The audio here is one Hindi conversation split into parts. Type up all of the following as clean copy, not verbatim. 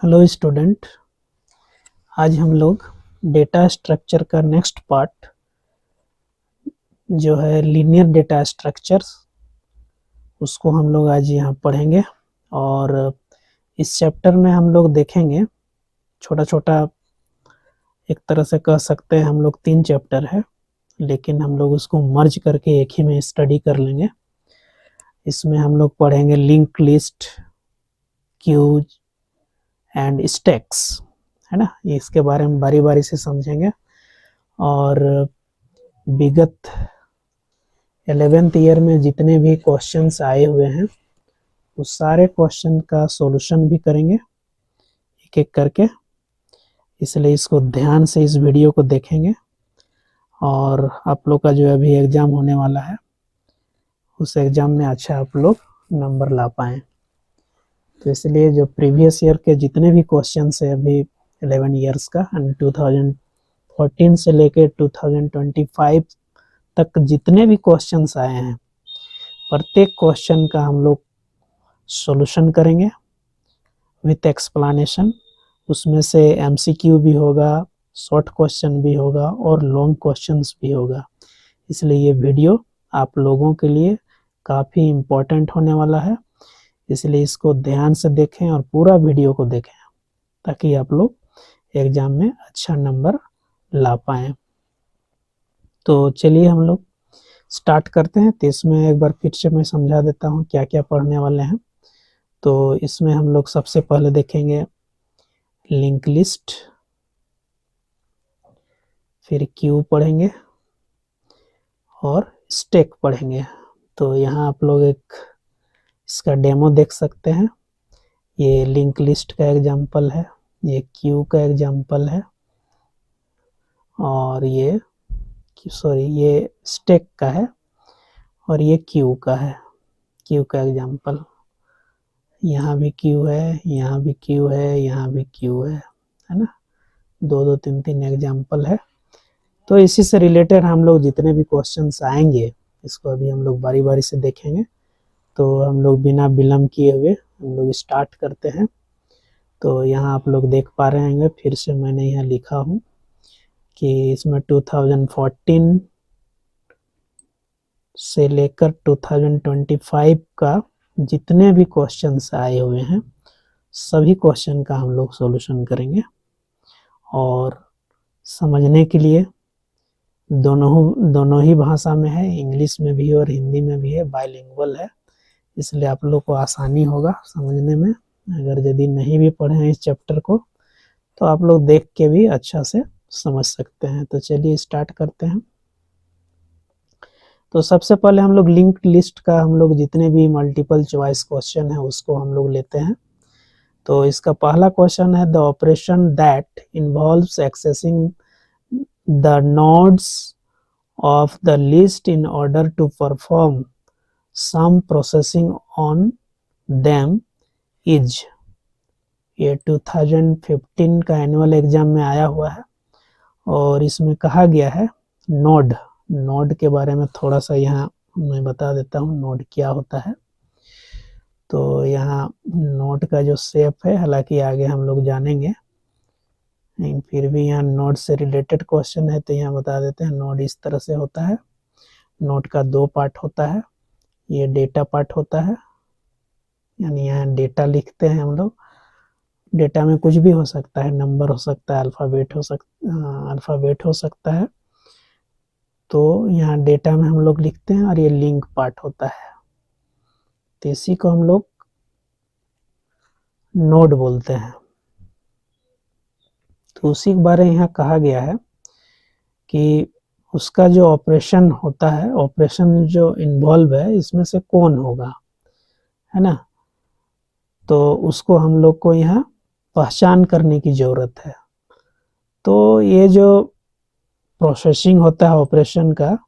हेलो स्टूडेंट, आज हम लोग डेटा स्ट्रक्चर का नेक्स्ट पार्ट जो है लीनियर डेटा स्ट्रक्चर्स उसको हम लोग आज यहाँ पढ़ेंगे। और इस चैप्टर में हम लोग देखेंगे छोटा छोटा, एक तरह से कह सकते हैं हम लोग 3 चैप्टर है, लेकिन हम लोग उसको मर्ज करके एक ही में स्टडी कर लेंगे। इसमें हम लोग पढ़ेंगे link list, queues and stacks, है ना। इसके बारे में बारी बारी से समझेंगे। और विगत 11th ईयर में जितने भी क्वेश्चंस आए हुए हैं उस सारे क्वेश्चन का सॉल्यूशन भी करेंगे एक एक करके, इसलिए इसको ध्यान से इस वीडियो को देखेंगे। और आप लोग का जो अभी एग्ज़ाम होने वाला है उस एग्ज़ाम में अच्छा आप लोग नंबर ला पाएँ। तो इसलिए जो प्रीवियस ईयर के जितने भी क्वेश्चंस है अभी 11 ईयर्स का, 2014 से लेकर 2025 तक जितने भी क्वेश्चंस आए हैं प्रत्येक क्वेश्चन का हम लोग सॉल्यूशन करेंगे विथ एक्सप्लेनेशन। उसमें से एमसीक्यू भी होगा, शॉर्ट क्वेश्चन भी होगा और लॉन्ग क्वेश्चंस भी होगा। इसलिए ये वीडियो आप लोगों के लिए काफ़ी इम्पोर्टेंट होने वाला है, इसलिए इसको ध्यान से देखें और पूरा वीडियो को देखें ताकि आप लोग एग्ज़ाम में अच्छा नंबर ला पाएँ। तो चलिए हम लोग स्टार्ट करते हैं। तो इसमें एक बार फिर से मैं समझा देता हूँ क्या क्या पढ़ने वाले हैं। तो इसमें हम लोग सबसे पहले देखेंगे लिंक लिस्ट, फिर क्यू पढ़ेंगे और स्टैक पढ़ेंगे। तो यहाँ आप लोग एक इसका डेमो देख सकते हैं। ये लिंक लिस्ट का एग्जांपल है, ये क्यू का एग्जांपल है और ये स्टैक का है और ये क्यू का है, क्यू का एग्जांपल। यहाँ भी क्यू है, यहाँ भी क्यू है, यहाँ भी क्यू है ना। 2 3 एग्जांपल है। तो इसी से रिलेटेड हम लोग जितने भी क्वेश्चंस आएंगे इसको अभी हम लोग बारी बारी से देखेंगे। तो हम लोग बिना विलम्ब किए हुए हम लोग स्टार्ट करते हैं। तो यहाँ आप लोग देख पा रहे होंगे, फिर से मैंने यहाँ लिखा हूँ कि इसमें 2014 से लेकर 2025 का जितने भी क्वेश्चंस आए हुए हैं सभी क्वेश्चन का हम लोग सॉल्यूशन करेंगे। और समझने के लिए दोनों ही भाषा में है, इंग्लिश में भी और हिंदी में भी है, बाइलिंगुअल है, इसलिए आप लोग को आसानी होगा समझने में। अगर यदि नहीं भी पढ़े हैं इस चैप्टर को तो आप लोग देख के भी अच्छा से समझ सकते हैं। तो चलिए स्टार्ट करते हैं। तो सबसे पहले हम लोग लिंक लिस्ट का हम लोग जितने भी मल्टीपल चॉइस क्वेश्चन है उसको हम लोग लेते हैं। तो इसका पहला क्वेश्चन है the operation that involves accessing the nodes of the list in order to perform some processing on them is। ये 2015 का एनुअल एग्जाम में आया हुआ है और इसमें कहा गया है नोड के बारे में थोड़ा सा यहाँ मैं बता देता हूँ नोड क्या होता है। तो यहाँ नोड का जो शेप है, हालांकि आगे हम लोग जानेंगे, लेकिन फिर भी यहाँ नोड से रिलेटेड क्वेश्चन है तो यहाँ बता देते हैं। नोड इस तरह से होता है। नोड का 2 पार्ट होता है, ये डेटा पार्ट होता है, यानी यहाँ डेटा लिखते हैं हम लोग। डेटा में कुछ भी हो सकता है, नंबर हो सकता है, अल्फ़ाबेट हो सकता है। तो यहाँ डेटा में हम लोग लिखते हैं और ये लिंक पार्ट होता है, तो इसी को हम लोग नोड बोलते हैं। तो उसी के बारे में यहाँ कहा गया है कि उसका जो ऑपरेशन होता है, ऑपरेशन जो इन्वॉल्व है इसमें से कौन होगा, है ना। तो उसको हम लोग को यहाँ पहचान करने की ज़रूरत है। तो ये जो प्रोसेसिंग होता है, ऑपरेशन का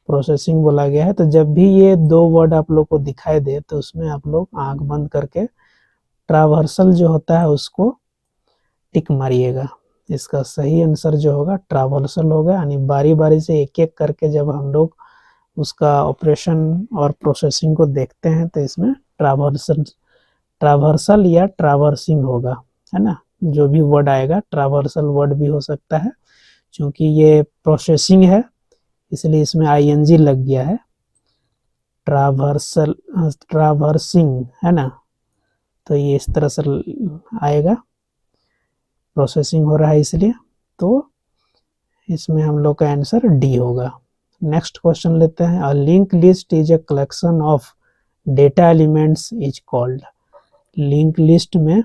प्रोसेसिंग बोला गया है। तो जब भी ये 2 वर्ड आप लोग को दिखाई दे तो उसमें आप लोग आंख बंद करके ट्रावर्सल जो होता है उसको टिक मारिएगा। इसका सही आंसर जो होगा ट्रावर्सल होगा, यानी बारी बारी से एक एक करके जब हम लोग उसका ऑपरेशन और प्रोसेसिंग को देखते हैं तो इसमें ट्रावर्सल या ट्रावर्सिंग होगा। है ना, जो भी वर्ड आएगा ट्रावर्सल वर्ड भी हो सकता है, क्योंकि ये प्रोसेसिंग है इसलिए इसमें आईएनजी लग गया है, ट्रावर्सल ट्रावर्सिंग है ना, तो ये इस तरह से आएगा, प्रोसेसिंग हो रहा है इसलिए, तो इसमें हम लोग का आंसर डी होगा। नेक्स्ट क्वेश्चन लेते हैं, a link list is a collection of data elements is called. Link list में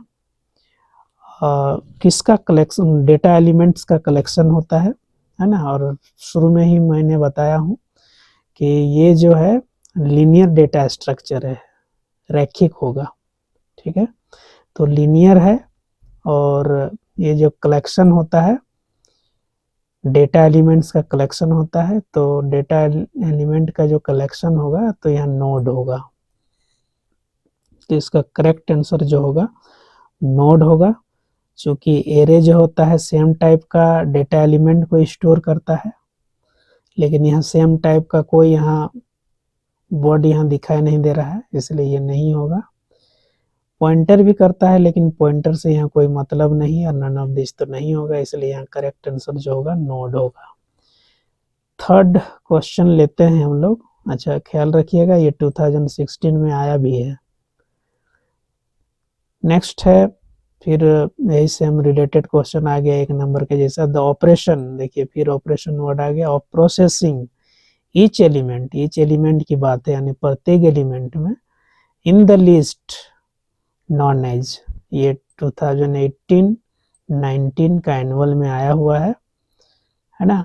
किसका कलेक्शन, डेटा एलिमेंट्स का कलेक्शन होता है ना, और शुरू में ही मैंने बताया हूँ कि ये जो है लीनियर डेटा स्ट्रक्चर है, रैखिक होगा, ठीक है, तो लीनियर है, और ये जो कलेक्शन होता है डेटा एलिमेंट्स का कलेक्शन होता है, तो डेटा एलिमेंट का जो कलेक्शन होगा तो यहाँ नोड होगा, तो इसका करेक्ट आंसर जो होगा नोड होगा, क्योंकि एरे जो होता है सेम टाइप का डेटा एलिमेंट को स्टोर करता है, लेकिन यहाँ सेम टाइप का कोई यहाँ वर्ड यहाँ दिखाई नहीं दे रहा है, इसलिए ये नहीं होगा। पॉइंटर भी करता है लेकिन पॉइंटर से यहाँ कोई मतलब नहीं, और नन ऑफ दिस तो नहीं होगा, इसलिए यहाँ करेक्ट आंसर जो होगा नोड होगा। थर्ड क्वेश्चन लेते हैं हम लोग, अच्छा ख्याल रखिएगा ये 2016 में आया भी है। नेक्स्ट है, फिर यही से हम रिलेटेड क्वेश्चन आ गया एक नंबर के जैसा, द ऑपरेशन, देखिए फिर ऑपरेशन वर्ड आ गया, ऑफ प्रोसेसिंग ईच एलिमेंट की बात है, यानी प्रत्येक एलिमेंट में, in the list known as, ये 2018-19 का एनुअल में आया हुआ है ना,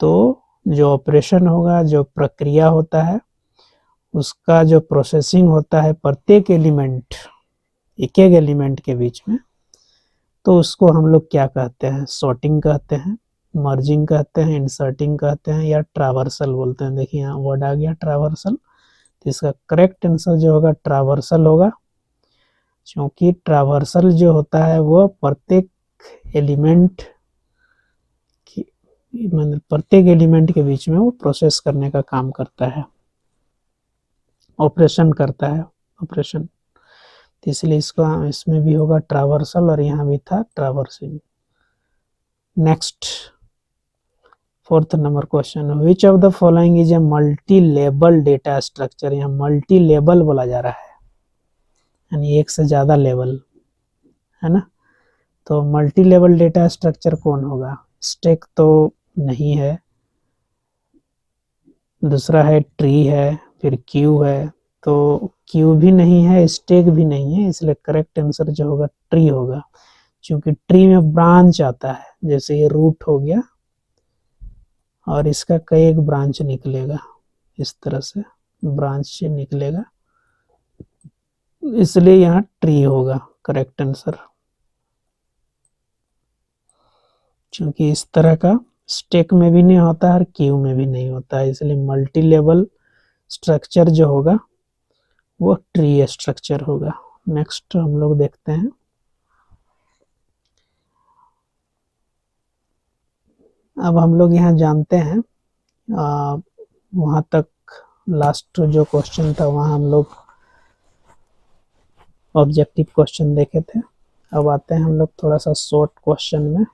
तो जो ऑपरेशन होगा, जो प्रक्रिया होता है, उसका जो प्रोसेसिंग होता है प्रत्येक एलिमेंट, एक एक एलिमेंट के बीच में, तो उसको हम लोग क्या कहते हैं, सॉर्टिंग कहते हैं, मर्जिंग कहते हैं, इंसर्टिंग कहते हैं, या ट्रावर्सल बोलते हैं। देखिए यहाँ वर्ड आ गया ट्रावर्सल, तो इसका करेक्ट आंसर जो होगा ट्रावर्सल होगा, क्योंकि ट्रावर्सल जो होता है वो प्रत्येक एलिमेंट मतलब प्रत्येक एलिमेंट के बीच में वो प्रोसेस करने का काम करता है, ऑपरेशन करता है, ऑपरेशन, तो इसलिए इसको इसमें भी होगा ट्रावर्सल, और यहाँ भी था traversing. Next fourth number question, which of the following is a multi label data structure. यहाँ मल्टी लेबल बोला जा रहा है, यानी एक से ज्यादा लेवल, है ना, तो मल्टी लेवल डेटा स्ट्रक्चर कौन होगा, स्टैक तो नहीं है, दूसरा है ट्री है, फिर क्यू है, तो क्यू भी नहीं है, स्टैक भी नहीं है, इसलिए करेक्ट आंसर जो होगा ट्री होगा, क्योंकि ट्री में ब्रांच आता है, जैसे ये रूट हो गया और इसका कई एक ब्रांच निकलेगा, इस तरह से ब्रांच निकलेगा, इसलिए यहाँ ट्री होगा करेक्ट आंसर, क्योंकि इस तरह का स्टैक में भी नहीं होता है और क्यू में भी नहीं होता है, इसलिए मल्टी लेवल स्ट्रक्चर जो होगा वो ट्री स्ट्रक्चर होगा। नेक्स्ट हम लोग देखते हैं, अब हम लोग यहाँ जानते हैं, वहाँ तक लास्ट जो क्वेश्चन था वहाँ हम लोग ऑब्जेक्टिव क्वेश्चन देखे थे, अब आते हैं हम लोग थोड़ा सा शॉर्ट क्वेश्चन में,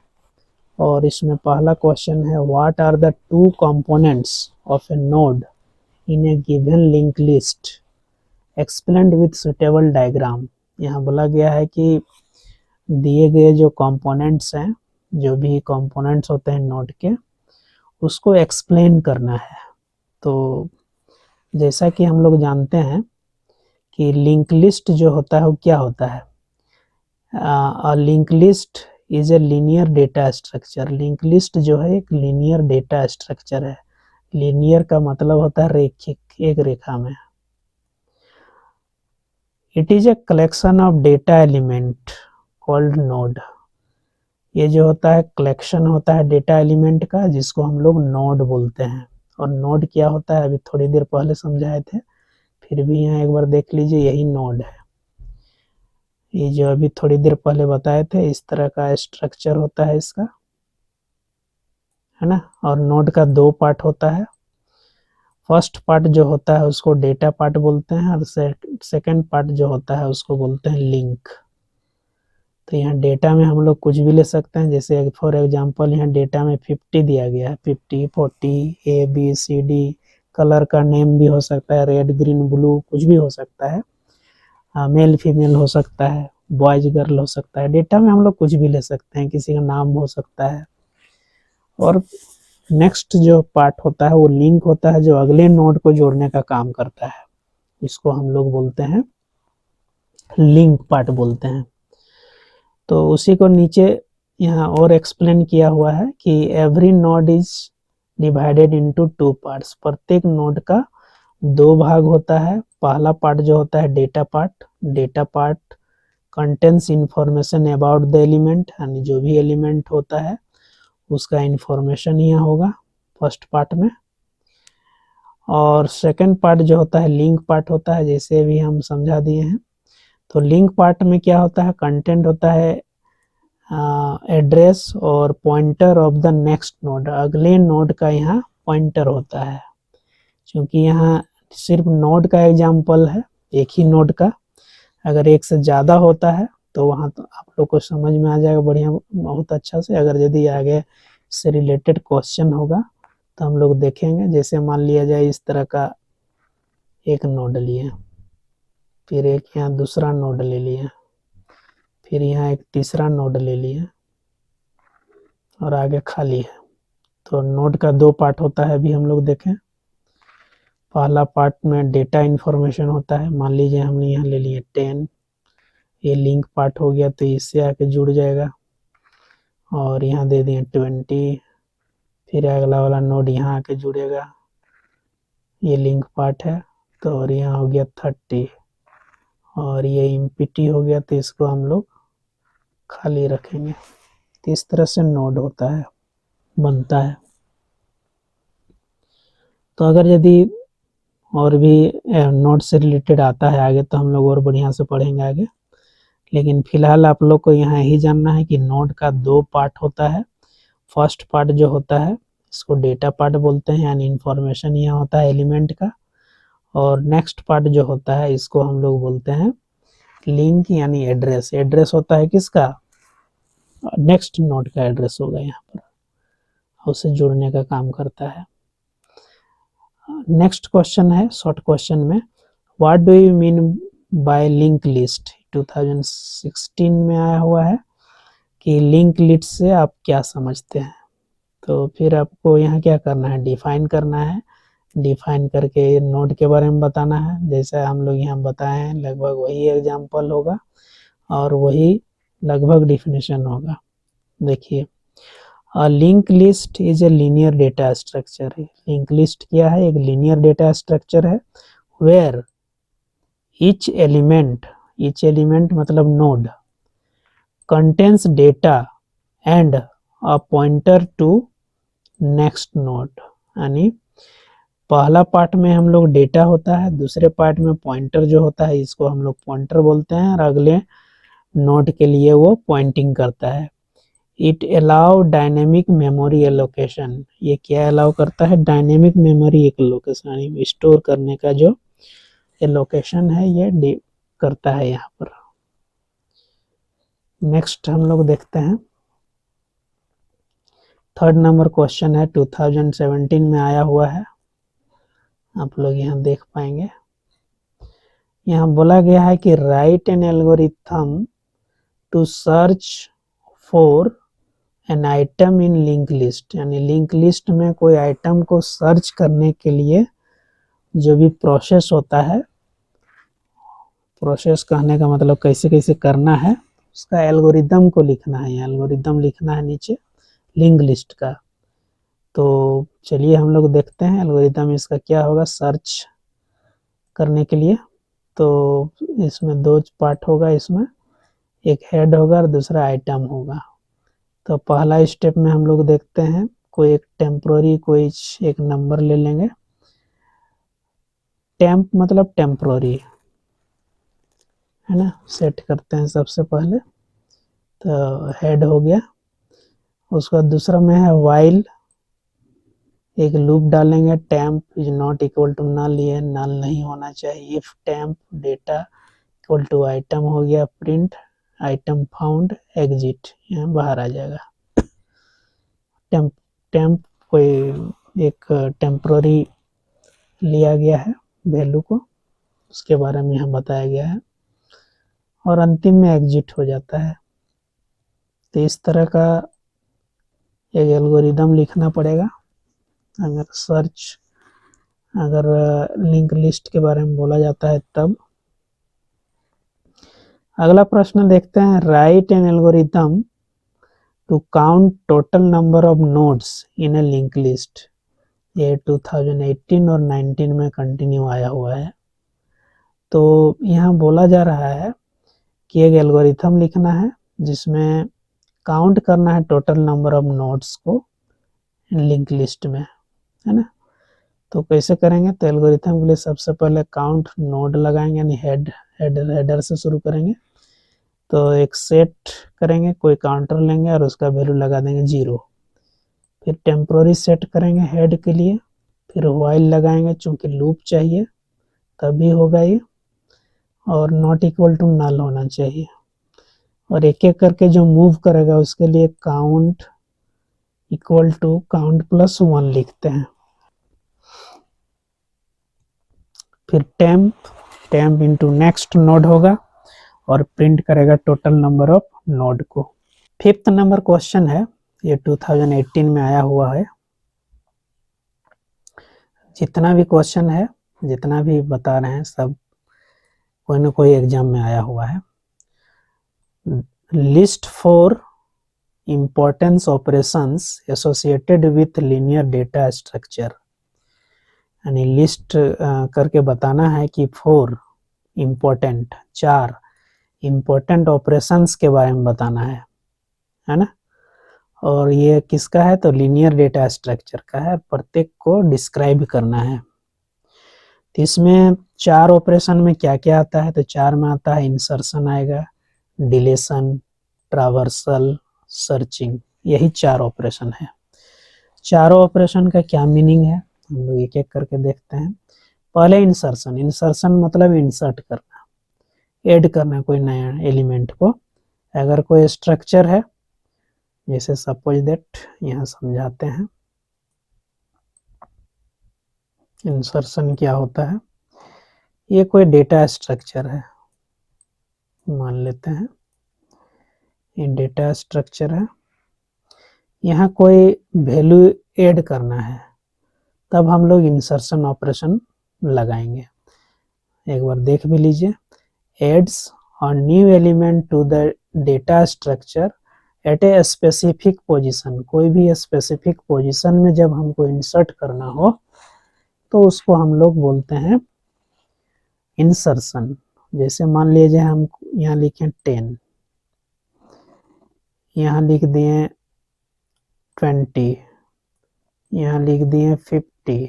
और इसमें पहला क्वेश्चन है, what are the two components of a node in a given link list explained with suitable diagram. यहाँ बोला गया है कि दिए गए जो कंपोनेंट्स हैं, जो भी कंपोनेंट्स होते हैं नोड के, उसको एक्सप्लेन करना है। तो जैसा कि हम लोग जानते हैं कि लिंक लिस्ट जो होता है वो क्या होता है, link list is a linear data structure. Link list जो है एक लीनियर डेटा स्ट्रक्चर है, लीनियर का मतलब होता है रेखिक, एक रेखा में। It is a collection of data element called node. ये जो होता है कलेक्शन होता है डेटा एलिमेंट का, जिसको हम लोग नोड बोलते हैं। और नोड क्या होता है अभी थोड़ी देर पहले समझाए थे, फिर भी यहाँ एक बार देख लीजिए, यही नोड है, ये जो अभी थोड़ी देर पहले बताए थे, इस तरह का स्ट्रक्चर होता है इसका, है ना। और नोड का दो पार्ट होता है, फर्स्ट पार्ट जो होता है उसको डेटा पार्ट बोलते हैं, और सेकंड पार्ट जो होता है उसको बोलते हैं लिंक। तो तो यहाँ डेटा में हम लोग कुछ भी ले सकते हैं, जैसे फॉर एग्जांपल यहाँ डेटा में 50 दिया गया है, 50, 40, ABCD, कलर का नेम भी हो सकता है, रेड ग्रीन ब्लू कुछ भी हो सकता है, मेल फीमेल हो सकता है, बॉयज गर्ल हो सकता है। डेटा में हम लोग कुछ भी ले सकते हैं, किसी का नाम हो सकता है। और नेक्स्ट जो पार्ट होता है वो लिंक होता है, जो अगले नोड को जोड़ने का काम करता है, इसको हम लोग बोलते हैं लिंक पार्ट बोलते हैं। तो उसी को नीचे यहाँ और एक्सप्लेन किया हुआ है कि every node is divided into 2 parts. प्रत्येक नोड का 2 भाग होता है। पहला पार्ट जो होता है data part contains information about the element, यानी जो भी एलिमेंट होता है उसका इंफॉर्मेशन यहाँ होगा फर्स्ट पार्ट में। और सेकंड पार्ट जो होता है लिंक पार्ट होता है, जैसे भी हम समझा दिए हैं। तो लिंक पार्ट में क्या होता है, कंटेंट होता है एड्रेस और pointer of the next node, अगले नोड का यहाँ पॉइंटर होता है। क्योंकि यहाँ सिर्फ नोड का एग्जाम्पल है, एक ही नोड का, अगर एक से ज़्यादा होता है तो वहाँ तो आप लोग को समझ में आ जाएगा बढ़िया, बहुत अच्छा से। अगर यदि आगे से रिलेटेड क्वेश्चन होगा तो हम लोग देखेंगे। जैसे मान लिया जाए इस तरह का एक नोड लिए, फिर एक यहाँ दूसरा नोड ले लिया, फिर यहाँ एक तीसरा नोड ले लिया और आगे खाली है। तो नोड का 2 पार्ट होता है, अभी हम लोग देखें। पहला पार्ट में डेटा इंफॉर्मेशन होता है, मान लीजिए हमने यहाँ ले लिए 10, ये लिंक पार्ट हो गया तो इससे आके जुड़ जाएगा। और यहाँ दे दिए 20, फिर अगला वाला नोड यहाँ आके जुड़ेगा, ये लिंक पार्ट है। तो और यहाँ हो गया 30 और ये एम्प्टी हो गया, तो इसको हम लोग खाली रखेंगे। तो इस तरह से नोड होता है, बनता है। तो अगर यदि और भी नोड से रिलेटेड आता है आगे तो हम लोग और बढ़िया से पढ़ेंगे आगे, लेकिन फिलहाल आप लोग को यहाँ यही जानना है कि नोड का 2 पार्ट होता है। फर्स्ट पार्ट जो होता है इसको डेटा पार्ट बोलते हैं, यानी इंफॉर्मेशन यहाँ होता है एलिमेंट का। और नेक्स्ट पार्ट जो होता है इसको हम लोग बोलते हैं लिंक, यानी एड्रेस। एड्रेस होता है किसका, नेक्स्ट नोड का एड्रेस होगा यहाँ पर, उसे जोड़ने का काम करता है। नेक्स्ट क्वेश्चन है शॉर्ट क्वेश्चन में, what do you mean by link list. 2016 में आया हुआ है कि लिंक लिस्ट से आप क्या समझते हैं। तो फिर आपको यहाँ क्या करना है, डिफाइन करना है। डिफाइन करके नोड के बारे में बताना है, जैसा हम लोग यहाँ बताए हैं लगभग वही एग्जाम्पल होगा और वही लगभग डिफिनेशन होगा। देखिए, link list is a linear data structure है। लिंक लिस्ट क्या है, एक लीनियर डेटा स्ट्रक्चर है वेयर ईच एलिमेंट मतलब node contains data and a pointer to next node. यानी पहला पार्ट में हम लोग डेटा होता है, दूसरे पार्ट में पॉइंटर जो होता है इसको हम लोग पॉइंटर बोलते हैं, और अगले नोड के लिए वो पॉइंटिंग करता है। It allow dynamic memory allocation, ये क्या अलाउ करता है, डायनेमिक मेमोरी एलोकेशन, स्टोर करने का जो एलोकेशन है ये करता है यहाँ पर। नेक्स्ट हम लोग देखते हैं, थर्ड नंबर क्वेश्चन है, 2017 में आया हुआ है, आप लोग यहाँ देख पाएंगे। यहाँ बोला गया है कि write an algorithm to search for an item in link list, यानी लिंक लिस्ट में कोई आइटम को सर्च करने के लिए जो भी प्रोसेस होता है, प्रोसेस कहने का मतलब कैसे कैसे करना है, उसका एल्गोरिदम को लिखना है। एल्गोरिदम लिखना है नीचे लिंक लिस्ट का। तो चलिए हम लोग देखते हैं एल्गोरिदम इसका क्या होगा सर्च करने के लिए। तो इसमें 2 पार्ट होगा, इसमें एक हेड होगा और दूसरा आइटम होगा। तो पहला स्टेप में हम लोग देखते हैं, कोई एक टेम्पोररी कोई एक नंबर ले लेंगे। टेम्प मतलब टेम्पोररी है ना, सेट करते हैं सबसे पहले। तो हेड हो गया, उसका दूसरा में है वाइल, एक लूप डालेंगे, temp is not equal to null, ये नल नहीं होना चाहिए। If temp data equal to item हो गया, प्रिंट आइटम फाउंड एग्जिट, यहाँ बाहर आ जाएगा। टेम्प कोई एक टेम्पररी लिया गया है वैल्यू को, उसके बारे में यहाँ बताया गया है, और अंतिम में एग्जिट हो जाता है। तो इस तरह का एक एल्गोरिदम लिखना पड़ेगा अगर लिंक लिस्ट के बारे में बोला जाता है तब। अगला प्रश्न देखते हैं, write an algorithm to count total number of nodes in a link list. ये 2018 और 19 में कंटिन्यू आया हुआ है। तो यहाँ बोला जा रहा है कि एक एल्गोरिथम लिखना है जिसमें काउंट करना है टोटल नंबर ऑफ नोड्स को लिंक लिस्ट में, है ना। तो कैसे करेंगे, तो एल्गोरिथम के लिए सबसे पहले काउंट नोड लगाएंगे, यानी हेडर से शुरू करेंगे। तो एक सेट करेंगे, कोई काउंटर लेंगे और उसका वैल्यू लगा देंगे 0। फिर टेम्पोररी सेट करेंगे हेड के लिए, फिर व्हाइल लगाएंगे, चूंकि लूप चाहिए तभी होगा ये, और नॉट इक्वल टू नल होना चाहिए। और एक एक करके जो मूव करेगा उसके लिए count equal to count plus 1 लिखते हैं। फिर टेम्प इंटू नेक्स्ट नोड होगा और प्रिंट करेगा टोटल नंबर ऑफ नोड को। 5th नंबर क्वेश्चन है, ये 2018 में आया हुआ है। जितना भी क्वेश्चन है, जितना भी बता रहे हैं, सब कोई ना कोई एग्जाम में आया हुआ है। List 4 importance operations associated with linear data structure, यानी लिस्ट करके बताना है कि 4 इम्पोर्टेंट ऑपरेशंस के बारे में बताना है ना। और ये किसका है, तो लीनियर डेटा स्ट्रक्चर का है, प्रत्येक को डिस्क्राइब करना है। तो इसमें 4 ऑपरेशन में क्या क्या आता है, तो 4 में आता है इंसर्शन आएगा, डिलीशन, ट्रावर्सल, सर्चिंग, यही 4 ऑपरेशन है। चारों ऑपरेशन का क्या मीनिंग है हम लोग एक एक करके देखते हैं। पहले इंसर्शन मतलब इंसर्ट करना, ऐड करना कोई नया एलिमेंट को। अगर कोई स्ट्रक्चर है, जैसे सपोज दैट, यहाँ समझाते हैं इंसर्शन क्या होता है। ये कोई डेटा स्ट्रक्चर है, मान लेते हैं ये डेटा स्ट्रक्चर है। यहाँ कोई वैल्यू ऐड करना है, तब हम लोग इंसर्शन ऑपरेशन लगाएंगे। एक बार देख भी लीजिए, एड्स और new element to the data structure at a specific position. कोई भी स्पेसिफिक पोजीशन में जब हमको इंसर्ट करना हो तो उसको हम लोग बोलते हैं इंसर्शन। जैसे मान लीजिए हम यहाँ लिखें 10, यहाँ लिख दिए 20, यहाँ लिख दिए 50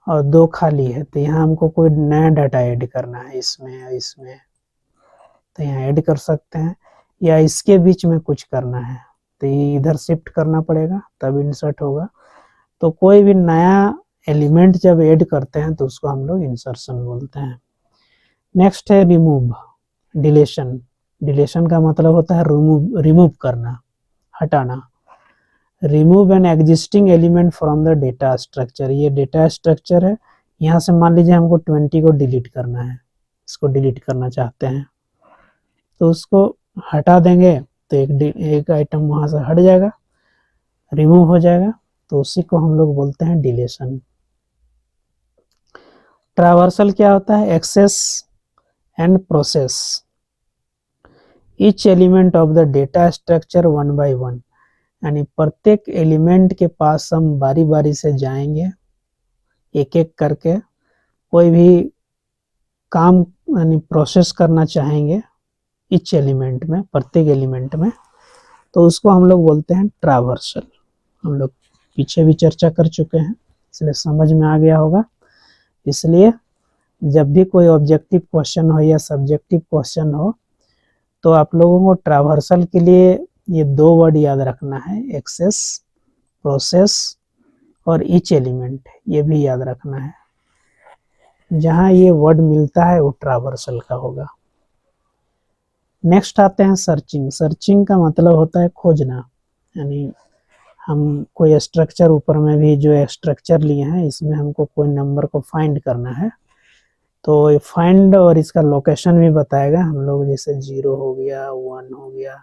और 2 खाली है, तो यहाँ हमको कोई नया डाटा ऐड करना है इसमें, तो यहाँ ऐड कर सकते हैं, या इसके बीच में कुछ करना है तो ये इधर शिफ्ट करना पड़ेगा तब इंसर्ट होगा। तो कोई भी नया एलिमेंट जब ऐड करते हैं तो उसको हम लोग इंसर्शन बोलते हैं। नेक्स्ट है रिमूव, डिलीशन का मतलब होता है रिमूव करना, हटाना। Remove an existing element from the data structure, ये डेटा स्ट्रक्चर है, यहाँ से मान लीजिए हमको 20 को डिलीट करना है, इसको डिलीट करना चाहते हैं तो उसको हटा देंगे तो एक आइटम वहाँ से हट जाएगा, रिमूव हो जाएगा, तो उसी को हम लोग बोलते हैं डिलीशन। ट्रावर्सल क्या होता है, access and process each element of the data structure one by one, यानी प्रत्येक एलिमेंट के पास हम बारी बारी से जाएंगे, एक एक करके कोई भी काम यानी प्रोसेस करना चाहेंगे ईच एलिमेंट में, प्रत्येक एलिमेंट में, तो उसको हम लोग बोलते हैं ट्रावर्सल। हम लोग पीछे भी चर्चा कर चुके हैं, इसलिए समझ में आ गया होगा। इसलिए जब भी कोई ऑब्जेक्टिव क्वेश्चन हो या सब्जेक्टिव क्वेश्चन हो तो आप लोगों को ट्रावर्सल के लिए ये 2 वर्ड याद रखना है, एक्सेस, प्रोसेस और ईच एलिमेंट, ये भी याद रखना है। जहाँ ये वर्ड मिलता है वो ट्रावर्सल का होगा। नेक्स्ट आते हैं सर्चिंग। सर्चिंग का मतलब होता है खोजना, यानी हम कोई स्ट्रक्चर, ऊपर में भी जो स्ट्रक्चर लिए हैं इसमें हमको कोई नंबर को फाइंड करना है, तो ये फाइंड और इसका लोकेशन भी बताएगा हम लोग, जैसे 0 हो गया, 1 हो गया,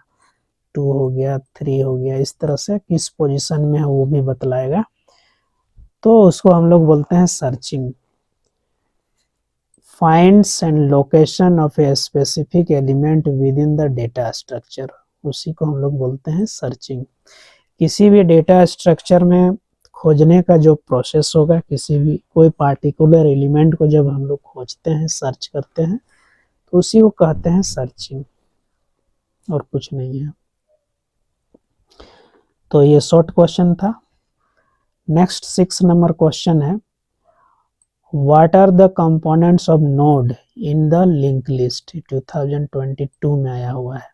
2 हो गया, 3 हो गया, इस तरह से किस पोजीशन में है वो भी बतलाएगा, तो उसको हम लोग बोलते हैं searching. Finds and location of a specific element with in the data structure, उसी को हम लोग बोलते हैं सर्चिंग। किसी भी डेटा स्ट्रक्चर में खोजने का जो प्रोसेस होगा, किसी भी कोई पार्टिकुलर एलिमेंट को जब हम लोग खोजते हैं, सर्च करते हैं, तो उसी को कहते हैं सर्चिंग, और कुछ नहीं है। तो ये शॉर्ट क्वेश्चन था। नेक्स्ट 6 नंबर क्वेश्चन है, what are the components of node in the link list, 2022 में आया हुआ है।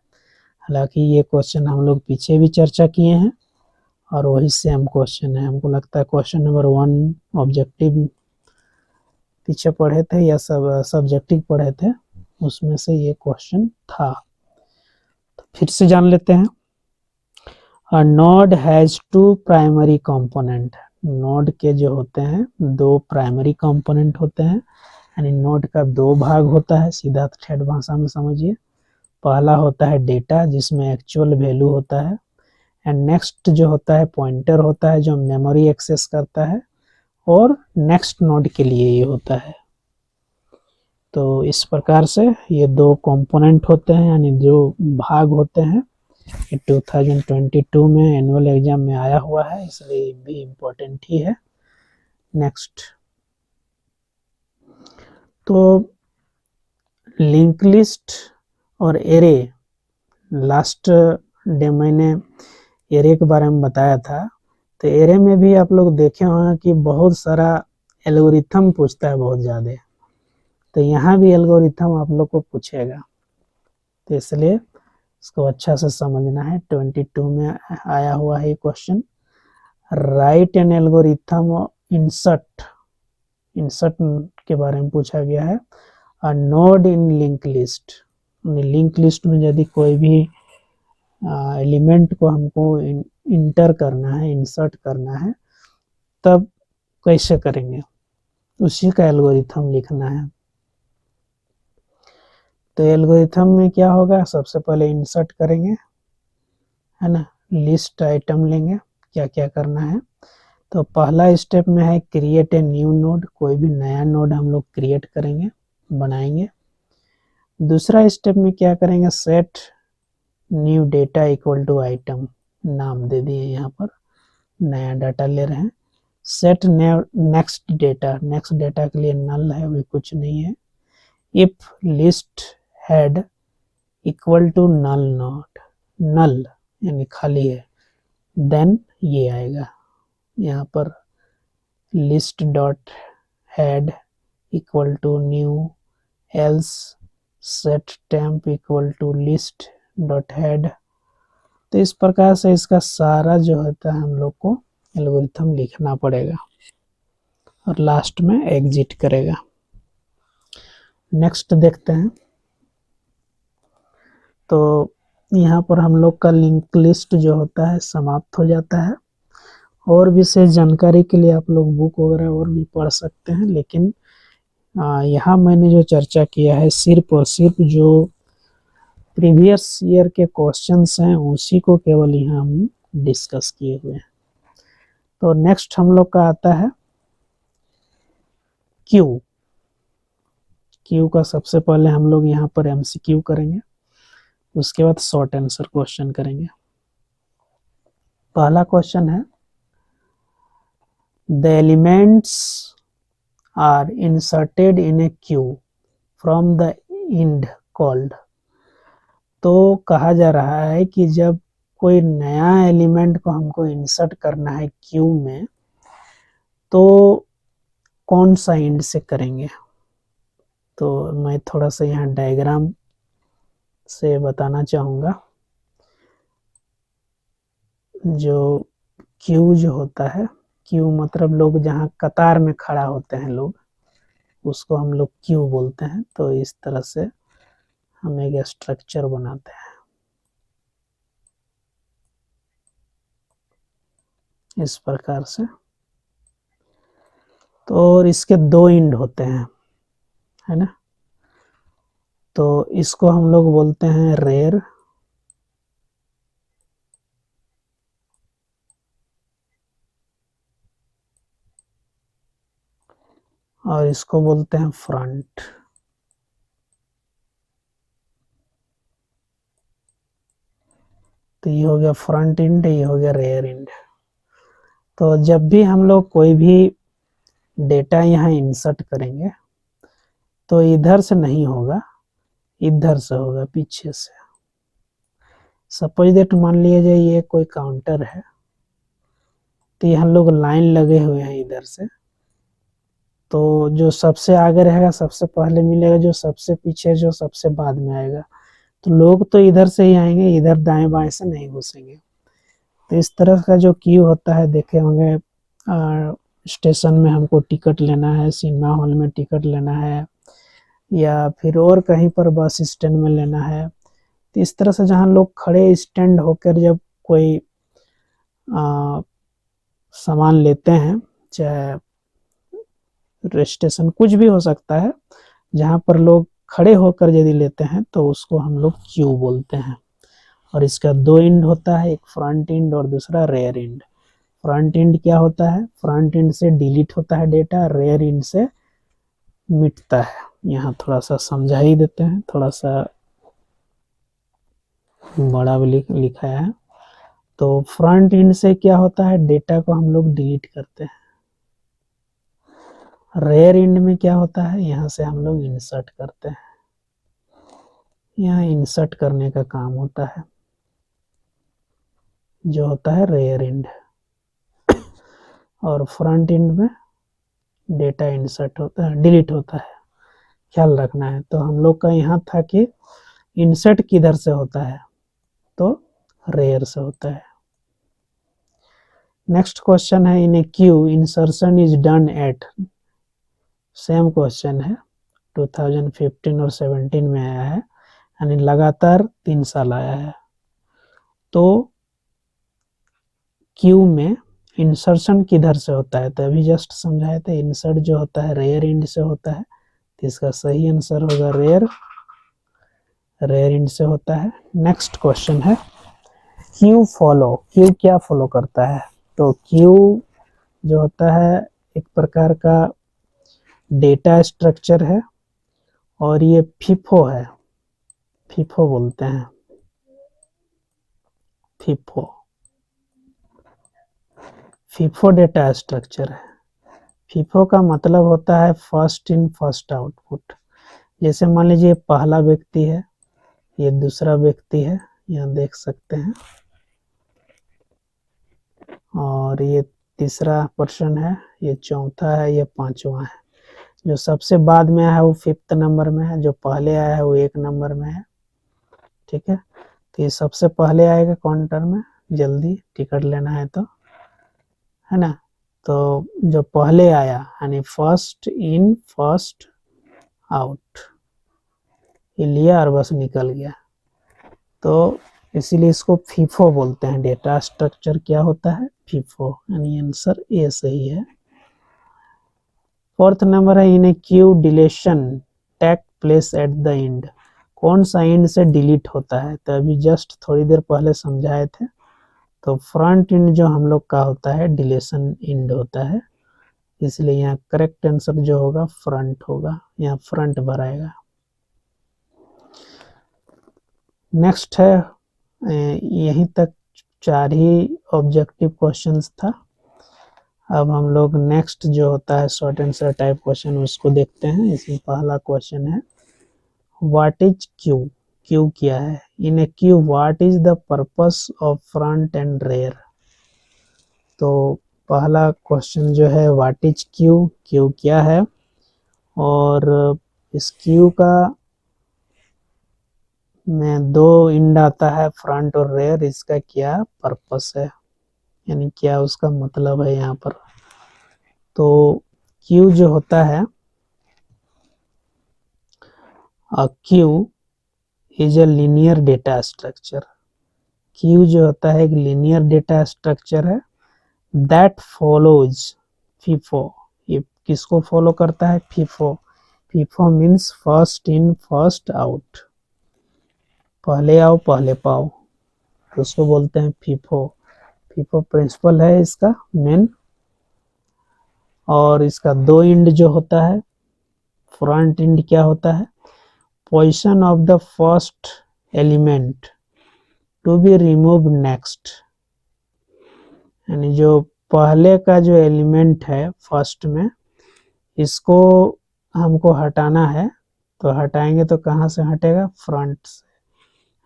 हालांकि ये क्वेश्चन हम लोग पीछे भी चर्चा किए हैं और वही सेम क्वेश्चन है। हमको लगता है क्वेश्चन नंबर 1 ऑब्जेक्टिव पीछे पढ़े थे या सब्जेक्टिव पढ़े थे, उसमें से ये क्वेश्चन था। तो फिर से जान लेते हैं। A node has 2 primary component. Node के जो होते हैं 2 प्राइमरी कंपोनेंट होते हैं, यानी नोड का 2 भाग होता है, सीधा ठेठ भाषा में समझिए। पहला होता है डेटा, जिसमें एक्चुअल वैल्यू होता है, एंड नेक्स्ट जो होता है पॉइंटर होता है, जो मेमोरी एक्सेस करता है, और नेक्स्ट नोड के लिए ये होता है। तो इस प्रकार से ये 2 कंपोनेंट होते हैं, यानी जो भाग होते हैं। 2022 में एनुअल एग्जाम में आया हुआ है, इसलिए भी इम्पोर्टेंट ही है। नेक्स्ट, तो लिंक लिस्ट और एरे, लास्ट डे मैंने एरे के बारे में बताया था। तो एरे में भी आप लोग देखे होंगे कि बहुत सारा एल्गोरिथम पूछता है, बहुत ज़्यादा। तो यहाँ भी एल्गोरिथम आप लोग को पूछेगा, तो इसलिए इसको अच्छा से समझना है। 22 में आया हुआ है ये question. Right an algorithm insert, insert के बारे में पूछा गया है। A node in link list, link list में यदि कोई भी एलिमेंट को हमको इंटर करना है, इंसर्ट करना है, तब कैसे करेंगे, उसी का एल्गोरिथम लिखना है। तो एल्गोरिथम में क्या होगा, सबसे पहले इंसर्ट करेंगे, है ना, लिस्ट आइटम लेंगे, क्या क्या करना है। तो पहला स्टेप में है क्रिएट ए न्यू नोड, कोई भी नया नोड हम लोग क्रिएट करेंगे, बनाएंगे। दूसरा स्टेप में क्या करेंगे, set new data equal to item, नाम दे दिए, यहाँ पर नया डाटा ले रहे हैं। Set next data, next data के लिए नल है, अभी कुछ नहीं है। If list head equal to null node, null यानी खाली है, देन ये आएगा यहाँ पर list dot head equal to new, else set temp equal to list dot head. तो इस प्रकार से इसका सारा जो होता है हम लोग को एल्गोरिथम लिखना पड़ेगा, और लास्ट में एग्जिट करेगा। नेक्स्ट देखते हैं। तो यहाँ पर हम लोग का लिंक लिस्ट जो होता है समाप्त हो जाता है। और विशेष जानकारी के लिए आप लोग बुक वगैरह और भी पढ़ सकते हैं, लेकिन यहाँ मैंने जो चर्चा किया है सिर्फ और सिर्फ जो प्रीवियस ईयर के क्वेश्चंस हैं उसी को केवल यहाँ हम डिस्कस किए हुए हैं। तो नेक्स्ट हम लोग का आता है क्यू। क्यू का सबसे पहले हम लोग यहाँ पर एमसीक्यू करेंगे, उसके बाद शॉर्ट आंसर क्वेश्चन करेंगे। पहला क्वेश्चन है, the elements are inserted in a queue from the end called. तो कहा जा रहा है कि जब कोई नया एलिमेंट को हमको इंसर्ट करना है क्यू में, तो कौन सा इंड से करेंगे। तो मैं थोड़ा सा यहाँ डायग्राम से बताना चाहूँगा। जो क्यू जो होता है, क्यू मतलब लोग जहाँ कतार में खड़ा होते हैं लोग, उसको हम लोग क्यू बोलते हैं। तो इस तरह से हम एक स्ट्रक्चर बनाते हैं इस प्रकार से। तो और इसके दो एंड होते हैं, है ना। तो इसको हम लोग बोलते हैं रेयर, और इसको बोलते हैं फ्रंट। तो ये हो गया फ्रंट एंड, ये हो गया रेयर एंड। तो जब भी हम लोग कोई भी डेटा यहाँ इंसर्ट करेंगे तो इधर से नहीं होगा, इधर से होगा, पीछे से। सपोज दैट मान लिया जाए ये कोई काउंटर है, तो ये हम लोग लाइन लगे हुए हैं इधर से। तो जो सबसे आगे रहेगा सबसे पहले मिलेगा, जो सबसे पीछे जो सबसे बाद में आएगा। तो लोग तो इधर से ही आएंगे, इधर दाएं बाएं से नहीं घुसेंगे। तो इस तरह का जो क्यू होता है, देखे होंगे स्टेशन में हमको टिकट लेना है, सिनेमा हॉल में टिकट लेना है, या फिर और कहीं पर बस स्टैंड में लेना है। तो इस तरह से जहाँ लोग खड़े स्टैंड होकर जब कोई सामान लेते हैं, चाहे स्टेशन कुछ भी हो सकता है, जहाँ पर लोग खड़े होकर यदि लेते हैं तो उसको हम लोग क्यू बोलते हैं। और इसका दो एंड होता है, एक फ्रंट एंड और दूसरा रेयर एंड। फ्रंट एंड क्या होता है, फ्रंट एंड से डिलीट होता है डेटा, रेयर एंड से मिटता है। यहाँ थोड़ा सा समझा ही देते हैं, थोड़ा सा बड़ा भी लिखा है। तो फ्रंट एंड से क्या होता है, डेटा को हम लोग डिलीट करते हैं। रेयर एंड में क्या होता है, यहाँ से हम लोग इंसर्ट करते हैं। यहाँ इंसर्ट करने का काम होता है, जो होता है रेयर एंड। और फ्रंट एंड में डेटा इंसर्ट होता है, डिलीट होता है, ख्याल रखना है। तो हम लोग का यहाँ था कि इंसर्ट किधर से होता है, तो रेयर से होता है। नेक्स्ट क्वेश्चन है, in a queue insertion is done at, same question है, 2015 और 17 में आया है, यानी लगातार 3 साल आया है। तो क्यू में इंसर्शन किधर से होता है, तो अभी जस्ट समझाए थे, इंसर्ट जो होता है रेयर एंड से होता है। तो इसका सही आंसर होगा रेयर, रेयर एंड से होता है। नेक्स्ट क्वेश्चन है, क्यू फॉलो, क्यू क्या फॉलो करता है। तो क्यू जो होता है एक प्रकार का डेटा स्ट्रक्चर है, और ये फीफो है, फीफो बोलते हैं, फीफो, फीफो डेटा स्ट्रक्चर है। फीफो का मतलब होता है फर्स्ट इन फर्स्ट आउटपुट। जैसे मान लीजिए पहला व्यक्ति है, ये दूसरा व्यक्ति है, यहाँ देख सकते हैं, और ये तीसरा पर्सन है, ये चौथा है, ये पांचवा है। जो सबसे बाद में आया है वो 5th नंबर में है, जो पहले आया है वो 1 नंबर में है। ठीक है, तो ये सबसे पहले आएगा काउंटर में, जल्दी टिकट लेना है तो, है ना। तो जो पहले आया यानी फर्स्ट इन फर्स्ट आउट, ये लिया और बस निकल गया। तो इसीलिए इसको फीफो बोलते हैं। डेटा स्ट्रक्चर क्या होता है, फीफो, यानी आंसर ए सही है। 4th नंबर है, in a queue deletion take place at the end, कौन सा एंड से डिलीट होता है। तो अभी जस्ट थोड़ी देर पहले समझाए थे। तो फ्रंट एंड जो हम लोग का होता है डिलीशन एंड होता है, इसलिए यहाँ करेक्ट आंसर जो होगा फ्रंट होगा, यहाँ फ्रंट भराएगा। नेक्स्ट है, यहीं तक 4 ही ऑब्जेक्टिव क्वेश्चंस था। अब हम लोग नेक्स्ट जो होता है शॉर्ट आंसर टाइप क्वेश्चन उसको देखते हैं। इसमें पहला क्वेश्चन है, व्हाट इज क्यू, क्यू क्या है। In a queue what is the purpose of front and rear. तो पहला क्वेश्चन जो है व्हाट इज क्यू, क्यू क्या है, और इस क्यू का में 2 इंड आता है, फ्रंट और रेयर, इसका क्या पर्पस है, यानी क्या उसका मतलब है यहाँ पर। तो क्यू जो होता है, Q is a linear data structure. Q जो होता है एक लीनियर डेटा स्ट्रक्चर है दैट फॉलोज फीफो। ये किसको फॉलो करता है? FIFO. FIFO means first in first out, पहले आओ पहले पाओ, तो उसको बोलते हैं फीफो। फीफो प्रिंसिपल है इसका मेन। और इसका दो इंड जो होता है, फ्रंट इंड क्या होता है? Position of the first element to be remove next, यानी जो पहले का जो एलिमेंट है फर्स्ट में, इसको हमको हटाना है, तो हटाएंगे तो कहाँ से हटेगा? फ्रंट से,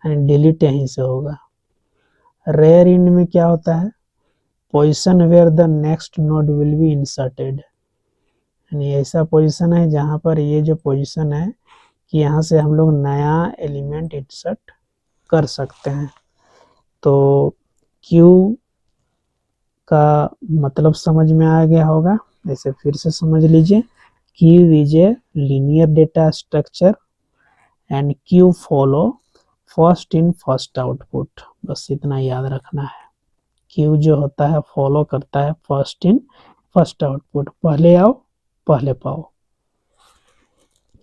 यानी डिलीट यहीं से होगा। रेयर इंड में क्या होता है? Position where the next node will be inserted, यानी ऐसा पोजीशन है जहाँ पर ये जो पोजीशन है कि यहाँ से हम लोग नया एलिमेंट इंसर्ट कर सकते हैं। तो क्यू का मतलब समझ में आ गया होगा, ऐसे फिर से समझ लीजिए। Q is a linear data structure and Q follow first in first output, बस इतना याद रखना है। क्यू जो होता है फॉलो करता है फर्स्ट इन फर्स्ट आउटपुट, पहले आओ पहले पाओ।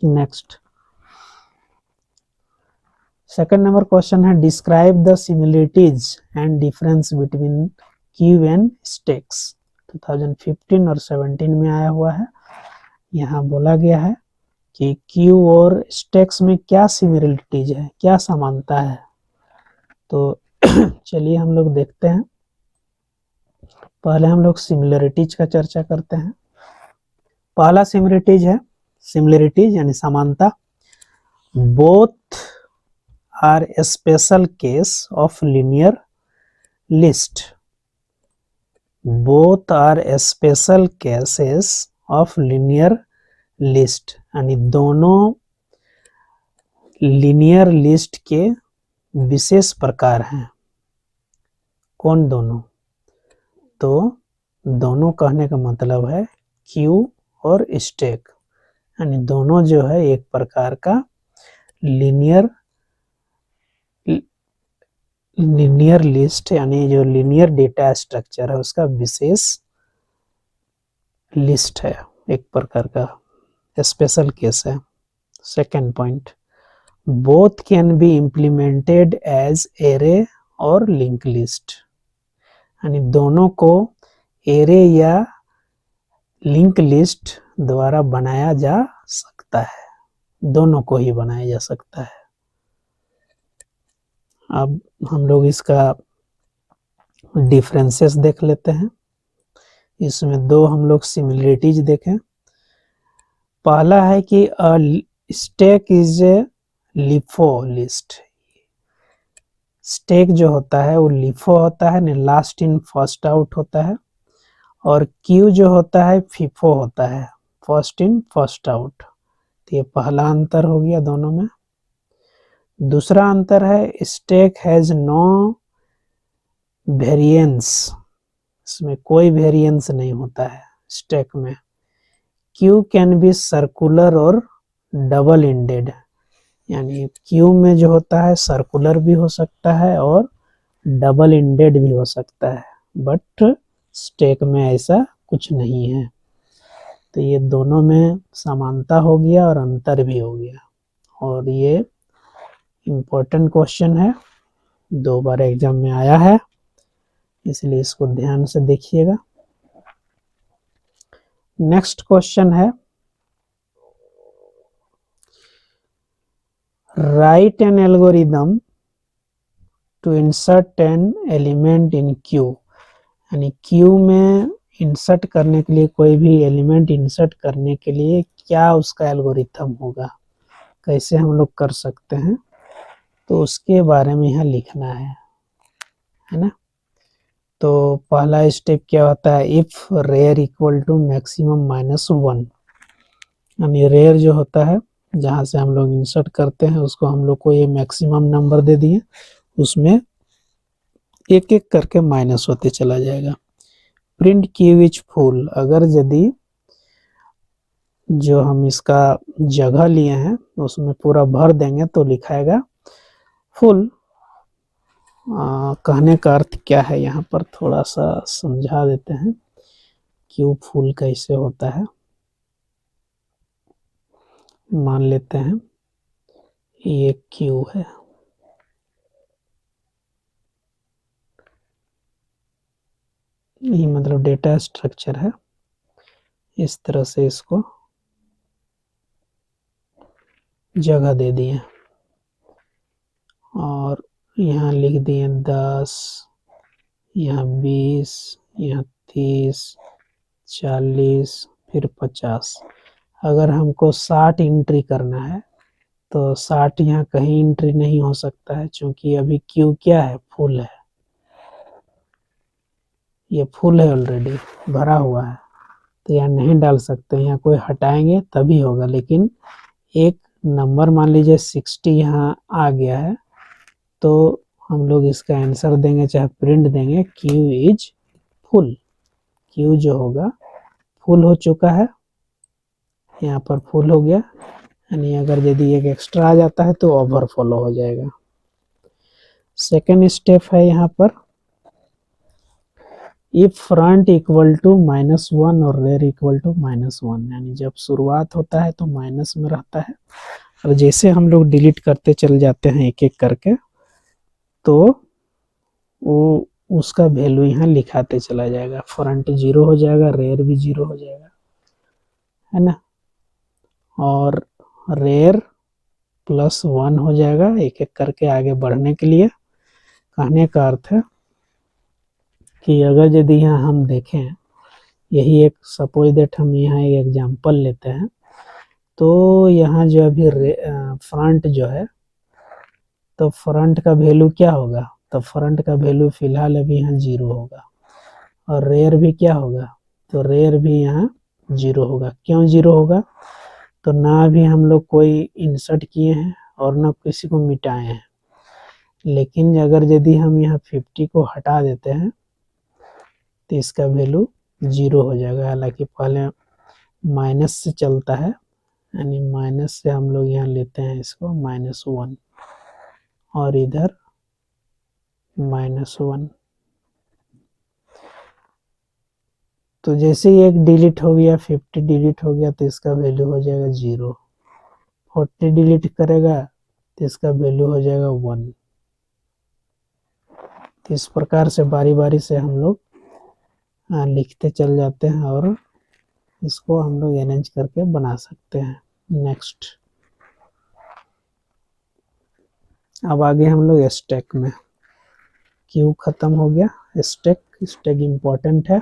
नेक्स्ट, सेकंड नंबर क्वेश्चन है describe the similarities and difference between Q and stacks. 2015 और 17 में आया हुआ है। यहाँ बोला गया है कि क्यू और स्टैक्स में क्या सिमिलरिटीज है, क्या समानता है। तो चलिए हम लोग देखते हैं। पहले हम लोग सिमिलरिटीज का चर्चा करते हैं। पहला सिमिलरिटीज यानी समानता। Both are a special case of linear list. Both are a special cases of linear list, यानी दोनों लिनियर लिस्ट के विशेष प्रकार हैं। कौन दोनों? तो दोनों कहने का मतलब है क्यू और स्टैक, यानी दोनों जो है एक प्रकार का लिनियर लिस्ट, यानी जो लिनियर डेटा स्ट्रक्चर है उसका विशेष लिस्ट है, एक प्रकार का स्पेशल केस है। Second point, both can be implemented as array और लिंक लिस्ट, यानी दोनों को एरे या लिंक लिस्ट द्वारा बनाया जा सकता है, दोनों को ही बनाया जा सकता है। अब हम लोग इसका डिफरेंसेस देख लेते हैं। इसमें दो हम लोग सिमिलरिटीज देखें। पहला है कि stack is a LIFO list. Stack जो होता है वो लिफो होता है, नहीं लास्ट इन फर्स्ट आउट होता है। और क्यू जो होता है फीफो होता है, फर्स्ट इन फर्स्ट आउट। तो ये पहला अंतर हो गया दोनों में। दूसरा अंतर है स्टैक हैज नो वेरिएंस, इसमें कोई वेरिएंस नहीं होता है स्टैक में। क्यू कैन बी सर्कुलर और डबल इंडेड, यानी क्यू में जो होता है सर्कुलर भी हो सकता है और डबल इंडेड भी हो सकता है, बट स्टैक में ऐसा कुछ नहीं है। तो ये दोनों में समानता हो गया और अंतर भी हो गया, और ये इम्पोर्टेंट क्वेश्चन है, 2 बार एग्जाम में आया है, इसलिए इसको ध्यान से देखिएगा। नेक्स्ट क्वेश्चन है write an algorithm to insert an element in queue, यानी क्यू में इंसर्ट करने के लिए, कोई भी एलिमेंट इंसर्ट करने के लिए क्या उसका एल्गोरिथम होगा, कैसे हम लोग कर सकते हैं, तो उसके बारे में यहाँ लिखना है ना। तो पहला स्टेप क्या होता है, if rear equal to maximum -1, यानी रेयर जो होता है जहाँ से हम लोग इंसर्ट करते हैं उसको हम लोग को ये मैक्सिमम नंबर दे दिए, उसमें एक एक करके माइनस होते चला जाएगा। प्रिंट क्यू इज फुल, अगर यदि जो हम इसका जगह लिए हैं उसमें पूरा भर देंगे तो लिखाएगा फुल कहने का अर्थ क्या है, यहाँ पर थोड़ा सा समझा देते हैं। क्यू फुल कैसे होता है। मान लेते हैं ये क्यू है, ये मतलब डेटा स्ट्रक्चर है। इस तरह से इसको जगह दे दिए और यहाँ लिख दिए 10, यहाँ 20, यहाँ 30, 40, फिर 50। अगर हमको 60 एंट्री करना है तो 60 यहाँ कहीं एंट्री नहीं हो सकता है, क्योंकि अभी क्यू क्या है, फुल है। ये फुल है, ऑलरेडी भरा हुआ है, तो यहाँ नहीं डाल सकते। यहाँ कोई हटाएंगे तभी होगा। लेकिन एक नंबर मान लीजिए 60 यहाँ आ गया है, तो हम लोग इसका आंसर देंगे, चाहे प्रिंट देंगे, क्यू इज फुल। क्यू जो होगा फुल हो चुका है, यहाँ पर फुल हो गया। यानी अगर यदि एक एक्स्ट्रा आ जाता है तो ओवरफ्लो हो जाएगा। सेकेंड स्टेप है यहाँ पर, इफ फ्रंट इक्वल टू -1 और रेयर इक्वल टू -1, यानी जब शुरुआत होता है तो माइनस में रहता है, और जैसे हम लोग डिलीट करते चल जाते हैं एक एक करके, तो वो उसका वैल्यू यहाँ लिखाते चला जाएगा। फ्रंट 0 हो जाएगा, रेयर भी 0 हो जाएगा, है ना। और रेयर +1 हो जाएगा एक एक करके आगे बढ़ने के लिए। कहने का अर्थ है कि अगर यदि यहाँ हम देखें, यही एक सपोज दैट हम यहाँ एक एग्जांपल लेते हैं, तो यहाँ जो अभी फ्रंट जो है, तो फ्रंट का वैल्यू क्या होगा, तो फ्रंट का वैल्यू फिलहाल अभी यहाँ 0 होगा। और रेयर भी क्या होगा, तो रेयर भी यहाँ 0 होगा। क्यों 0 होगा, तो ना भी हम लोग कोई इंसर्ट किए हैं और ना किसी को मिटाए हैं। लेकिन अगर यदि हम यहाँ 50 को हटा देते हैं तो इसका वैल्यू 0 हो जाएगा। हालांकि पहले माइनस से चलता है, यानी माइनस से हम लोग यहाँ लेते हैं इसको -1 और इधर -1। तो जैसे ही एक डिलीट हो गया, 50 डिलीट हो गया, तो इसका वैल्यू हो जाएगा 0। 40 डिलीट करेगा तो इसका वैल्यू हो जाएगा 1। तो इस प्रकार से बारी बारी से हम लोग लिखते चल जाते हैं और इसको हम लोग अरेंज करके बना सकते हैं। नेक्स्ट, अब आगे हम लोग स्टैक में। क्यू खत्म हो गया, स्टैक। स्टैक इम्पोर्टेंट है,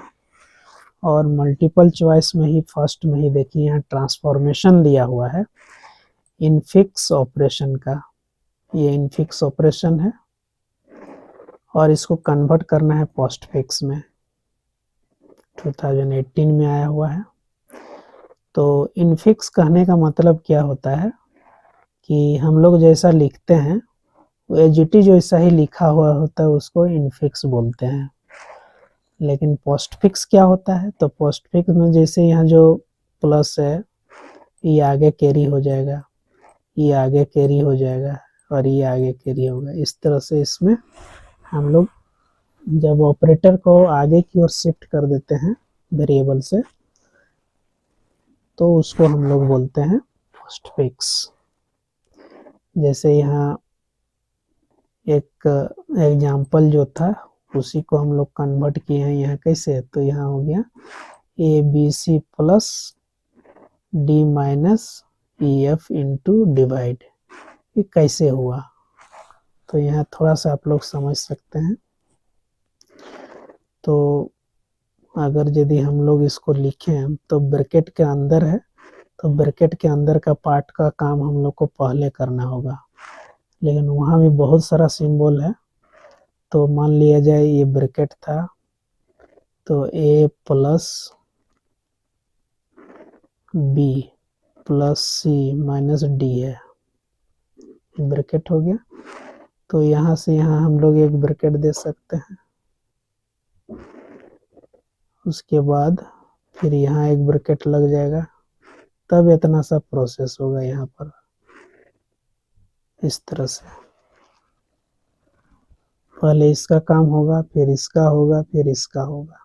और मल्टीपल चॉइस में ही फर्स्ट में ही देखिए यहाँ ट्रांसफॉर्मेशन दिया हुआ है इनफिक्स ऑपरेशन का। ये इनफिक्स ऑपरेशन है और इसको कन्वर्ट करना है पोस्टफिक्स में। 2018 में आया हुआ है। तो इनफिक्स कहने का मतलब क्या होता है कि हम लोग जैसा लिखते हैं वो एजिटी जो ऐसा ही लिखा हुआ होता है उसको इनफिक्स बोलते हैं। लेकिन पोस्टफिक्स क्या होता है, तो पोस्टफिक्स में जैसे यहाँ जो प्लस है ये आगे कैरी हो जाएगा, ये आगे कैरी हो जाएगा और ये आगे कैरी होगा। इस तरह से इसमें हम लोग जब ऑपरेटर को आगे की ओर शिफ्ट कर देते हैं वेरिएबल से, तो उसको हम लोग बोलते हैं पोस्टफिक्स। जैसे यहाँ एक एग्जाम्पल जो था उसी को हम लोग कन्वर्ट किए हैं यहाँ कैसे, तो यहाँ हो गया ABC plus D minus EF into divide. ये कैसे हुआ, तो यहाँ थोड़ा सा आप लोग समझ सकते हैं। तो अगर यदि हम लोग इसको लिखें तो ब्रैकेट के अंदर है, तो ब्रैकेट के अंदर का पार्ट का काम हम लोग को पहले करना होगा, लेकिन वहाँ भी बहुत सारा सिंबल है। तो मान लिया जाए ये ब्रैकेट था, तो A plus B plus C minus D है, ब्रैकेट हो गया। तो यहाँ से यहाँ हम लोग एक ब्रैकेट दे सकते हैं, उसके बाद फिर यहाँ एक ब्रैकेट लग जाएगा, तब इतना सा प्रोसेस होगा यहाँ पर इस तरह से। पहले इसका काम होगा, फिर इसका होगा, फिर इसका होगा,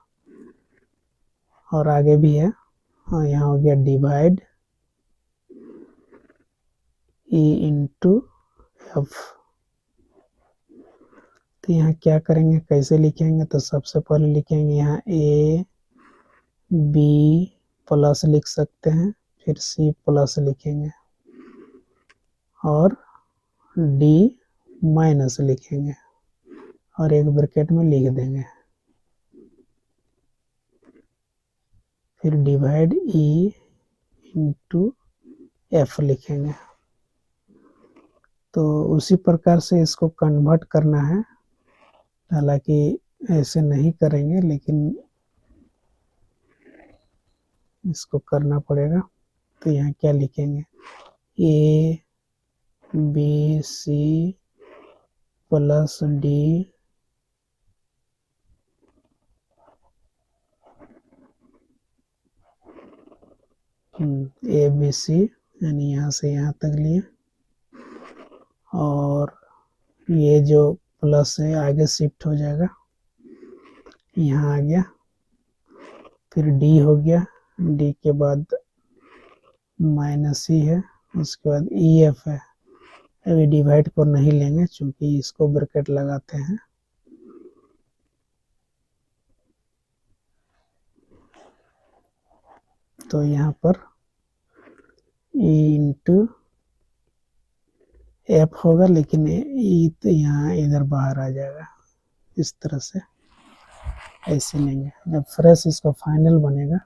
और आगे भी है। हाँ, यहाँ हो गया डिवाइड E इंटू एफ। तो यहाँ क्या करेंगे, कैसे लिखेंगे, तो सबसे पहले लिखेंगे यहाँ ए बी प्लस लिख सकते हैं, फिर सी प्लस लिखेंगे और डी माइनस लिखेंगे और एक ब्रैकेट में लिख देंगे, फिर डिवाइड ई इंटू एफ लिखेंगे। तो उसी प्रकार से इसको कन्वर्ट करना है, हालांकि ऐसे नहीं करेंगे लेकिन इसको करना पड़ेगा। तो यहाँ क्या लिखेंगे, A B C plus D A B C, यानी यहाँ से यहाँ तक लिए, और ये जो प्लस है आगे शिफ्ट हो जाएगा, यहाँ आ गया, फिर डी हो गया, डी के बाद माइनस ही है, उसके बाद ई एफ है। अभी डिवाइड को नहीं लेंगे क्योंकि इसको ब्रैकेट लगाते हैं, तो यहाँ पर ई इंटू एफ होगा, लेकिन ई तो यहाँ इधर बाहर आ जाएगा, इस तरह से ऐसे लेंगे। जब फ्रेश इसका फाइनल बनेगा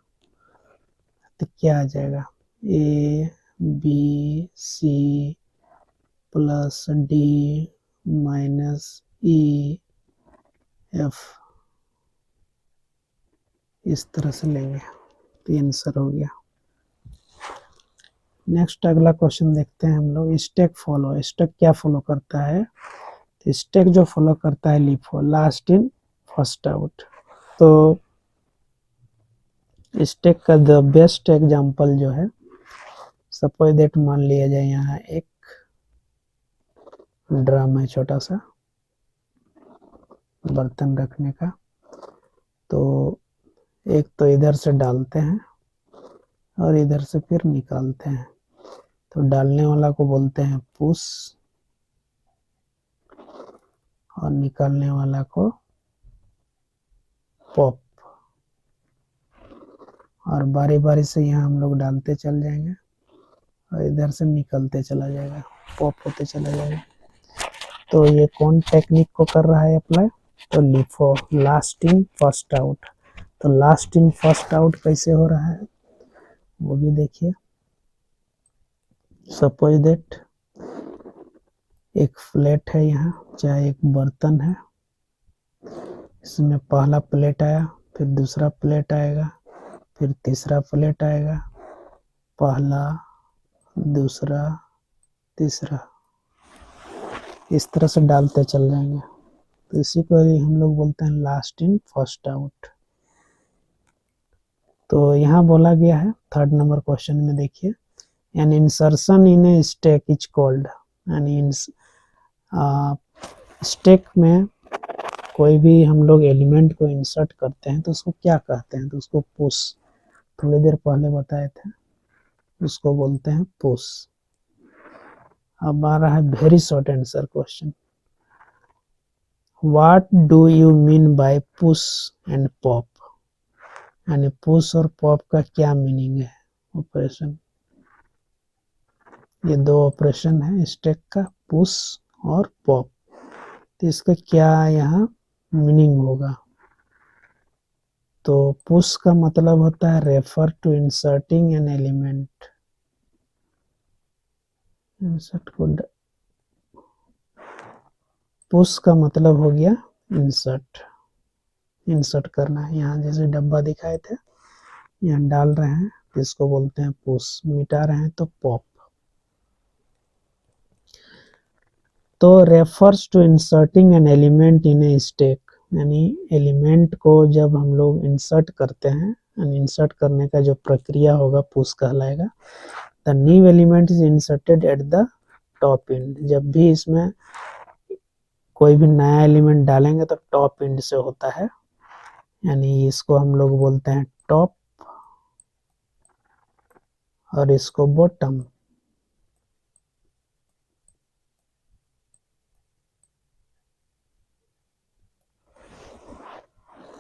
तो क्या आ जाएगा, A B C plus D minus E F, इस तरह से लेंगे, तो आंसर हो गया। नेक्स्ट अगला क्वेश्चन देखते हैं हम लोग, स्टैक फॉलो। स्टैक क्या फॉलो करता है, तो स्टैक जो फॉलो करता है LIFO, last in first out. तो स्टैक का द बेस्ट एग्जांपल जो है, सपोज दैट मान लिया जाए यहाँ एक ड्रम है, छोटा सा बर्तन रखने का, तो एक तो इधर से डालते हैं और इधर से फिर निकालते हैं। तो डालने वाला को बोलते हैं पुश और निकालने वाला को पॉप, और बारी बारी से यहाँ हम लोग डालते चल जाएंगे और इधर से निकलते चला जाएगा, पॉप होते चला जाएगा। तो ये कौन टेक्निक को कर रहा है अप्लाई, तो LIFO, last in first out. तो लास्ट इन फर्स्ट आउट कैसे हो रहा है वो भी देखिए। सपोज दैट एक प्लेट है यहाँ, चाहे एक बर्तन है, इसमें पहला प्लेट आया, फिर दूसरा प्लेट आएगा, फिर तीसरा प्लेट आएगा, पहला दूसरा तीसरा, इस तरह से डालते चल जाएंगे। तो इसी को हम लोग बोलते हैं लास्ट इन फर्स्ट आउट। तो यहाँ बोला गया है 3rd नंबर क्वेश्चन में, देखिए, an insertion in a stack is called, यानी स्टैक में कोई भी हम लोग एलिमेंट को इंसर्ट करते हैं तो उसको क्या कहते हैं, तो उसको पुश, थोड़ी देर पहले बताए थे, उसको बोलते हैं पुश। अब आ रहा है very short answer question, what do you mean by push and pop, यानी पुश और पॉप का क्या मीनिंग है ऑपरेशन। ये दो ऑपरेशन है स्टैक का, पुश और पॉप, तो इसका क्या यहाँ मीनिंग होगा। तो पुश का मतलब होता है refer to inserting an element, insert को, पुश का मतलब हो गया इंसर्ट, इंसर्ट करना है। यहाँ जैसे डब्बा दिखाए थे, यहाँ डाल रहे हैं तो इसको बोलते हैं पुश, मिटा रहे हैं तो पॉप। तो refers to inserting an element in a stack, यानी एलिमेंट को जब हम लोग इंसर्ट करते हैं, यानी इंसर्ट करने का जो प्रक्रिया होगा पुश कहलाएगा। The new element is inserted at the top and, जब भी इसमें कोई भी नया एलिमेंट डालेंगे तो टॉप एंड से होता है, यानी इसको हम लोग बोलते हैं टॉप और इसको बॉटम।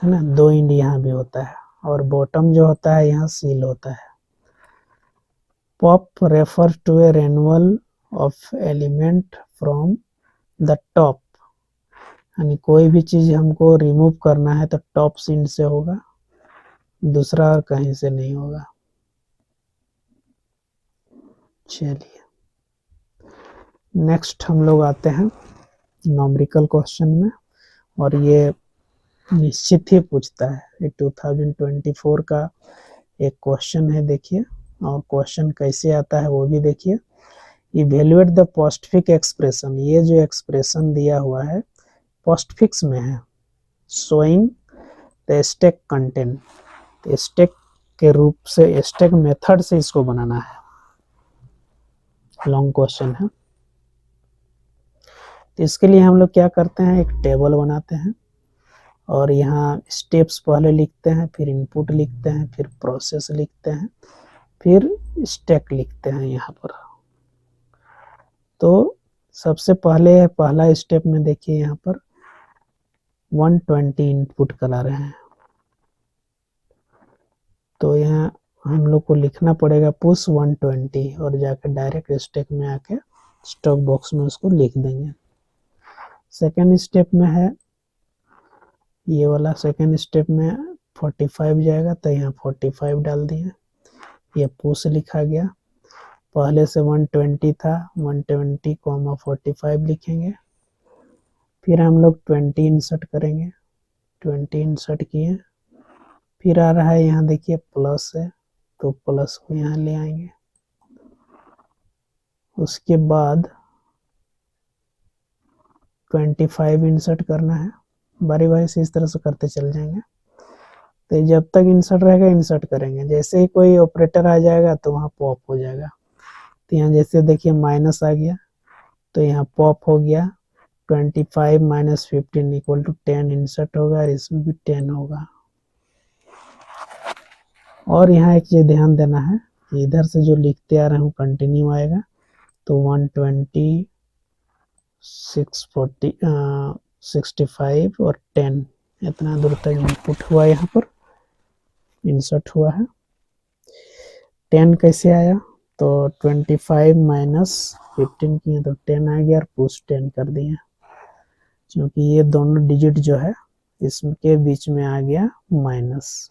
है ना, 2 एंड यहाँ भी होता है, और बॉटम जो होता है यहाँ सील होता है। Pop refer to a removal of element from the top, यानी कोई भी चीज हमको रिमूव करना है तो टॉप सीन से होगा, दूसरा और कहीं से नहीं होगा। चलिए नेक्स्ट हम लोग आते हैं न्यूमेरिकल क्वेश्चन में, और ये निश्चित ही पूछता है, ये 2024 का एक क्वेश्चन है। देखिए, और क्वेश्चन कैसे आता है वो भी देखिए। इवेल्युएट द पोस्टफिक्स एक्सप्रेशन, ये जो एक्सप्रेशन दिया हुआ है पोस्टफिक्स में है, showing the stack content, stack के रूप से, स्टैक मेथड से इसको बनाना है। लॉन्ग क्वेश्चन है, तो इसके लिए हम लोग क्या करते हैं, एक टेबल बनाते हैं और यहाँ स्टेप्स पहले लिखते हैं, फिर इनपुट लिखते हैं, फिर प्रोसेस लिखते हैं, फिर स्टैक लिखते हैं यहाँ पर। तो सबसे पहले पहला स्टेप में देखिए यहाँ पर 120 इनपुट करा रहे हैं, तो यहाँ हम लोग को लिखना पड़ेगा पुश 120 और जाकर डायरेक्ट स्टैक में आके स्टॉक बॉक्स में उसको लिख देंगे। सेकेंड स्टेप में है ये वाला, सेकेंड स्टेप में 45 जाएगा तो यहाँ 45 डाल दिए, ये पुश लिखा गया। पहले से 120 था, 120 45 लिखेंगे, फिर हम लोग 20 इंसर्ट करेंगे, 20 इंसर्ट किए, फिर आ रहा है यहाँ देखिए प्लस है तो प्लस को यहाँ ले आएंगे, उसके बाद 25 इंसर्ट करना है, बारी बारी से इस तरह से करते चल जाएंगे। तो जब तक इंसर्ट रहेगा इंसर्ट करेंगे, जैसे ही कोई ऑपरेटर आ जाएगा तो वहाँ पॉप हो जाएगा। तो यहाँ जैसे देखिए माइनस आ गया तो यहाँ पॉप हो गया, 25 माइनस 15 इक्वल टू 10 इंसर्ट होगा और इसमें भी 10 होगा। और यहाँ एक चीज ध्यान देना है कि इधर से जो लिखते आ रहे हूँ कंटिन्यू आएगा, तो 120 640 65 और 10 इतना दूर तक इनपुट हुआ, यहाँ पर इंसर्ट हुआ है। 10 कैसे आया, तो 25 माइनस 15 किए तो 10 आ गया और पुश 10 कर दिया, क्योंकि ये दोनों डिजिट जो है इसके बीच में आ गया माइनस।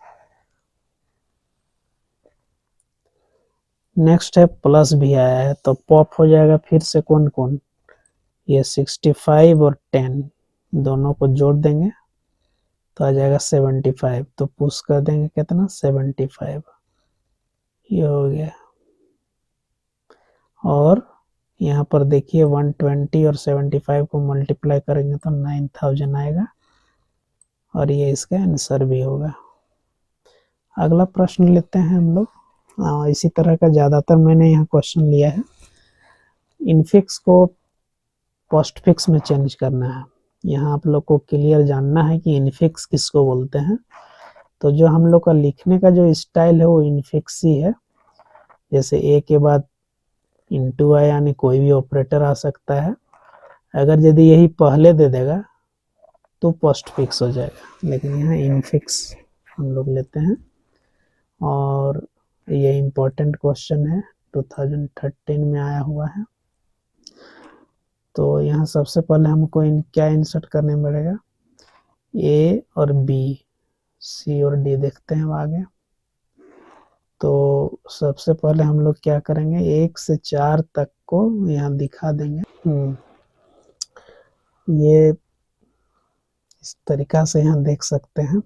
नेक्स्ट है प्लस भी आया है तो पॉप हो जाएगा फिर से कौन कौन, ये 65 और 10 दोनों को जोड़ देंगे तो आ जाएगा 75, तो पुश कर देंगे कितना 75, ये हो गया। और यहाँ पर देखिए 120 और 75 को मल्टीप्लाई करेंगे तो 9000 आएगा और ये इसका आंसर भी होगा। अगला प्रश्न लेते हैं हम लोग, इसी तरह का ज़्यादातर मैंने यहाँ क्वेश्चन लिया है। इनफिक्स को पोस्टफिक्स में चेंज करना है, यहाँ आप लोग को क्लियर जानना है कि इनफिक्स किसको बोलते हैं। तो जो हम लोग का लिखने का जो स्टाइल है वो इनफिक्स ही है, जैसे ए के बाद इंटू आए यानी कोई भी ऑपरेटर आ सकता है, अगर यदि यही पहले दे देगा तो पोस्टफिक्स हो जाएगा, लेकिन यहाँ इनफिक्स हम लोग लेते हैं। और ये इम्पोर्टेंट क्वेश्चन है, 2013 में आया हुआ है। तो यहाँ सबसे पहले हमको क्या इंसर्ट करने पड़ेगा, ए और बी, सी और डी देखते हैं आगे। तो सबसे पहले हम लोग क्या करेंगे, 1 से 4 तक को यहाँ दिखा देंगे। ये इस तरीका से यहाँ देख सकते हैं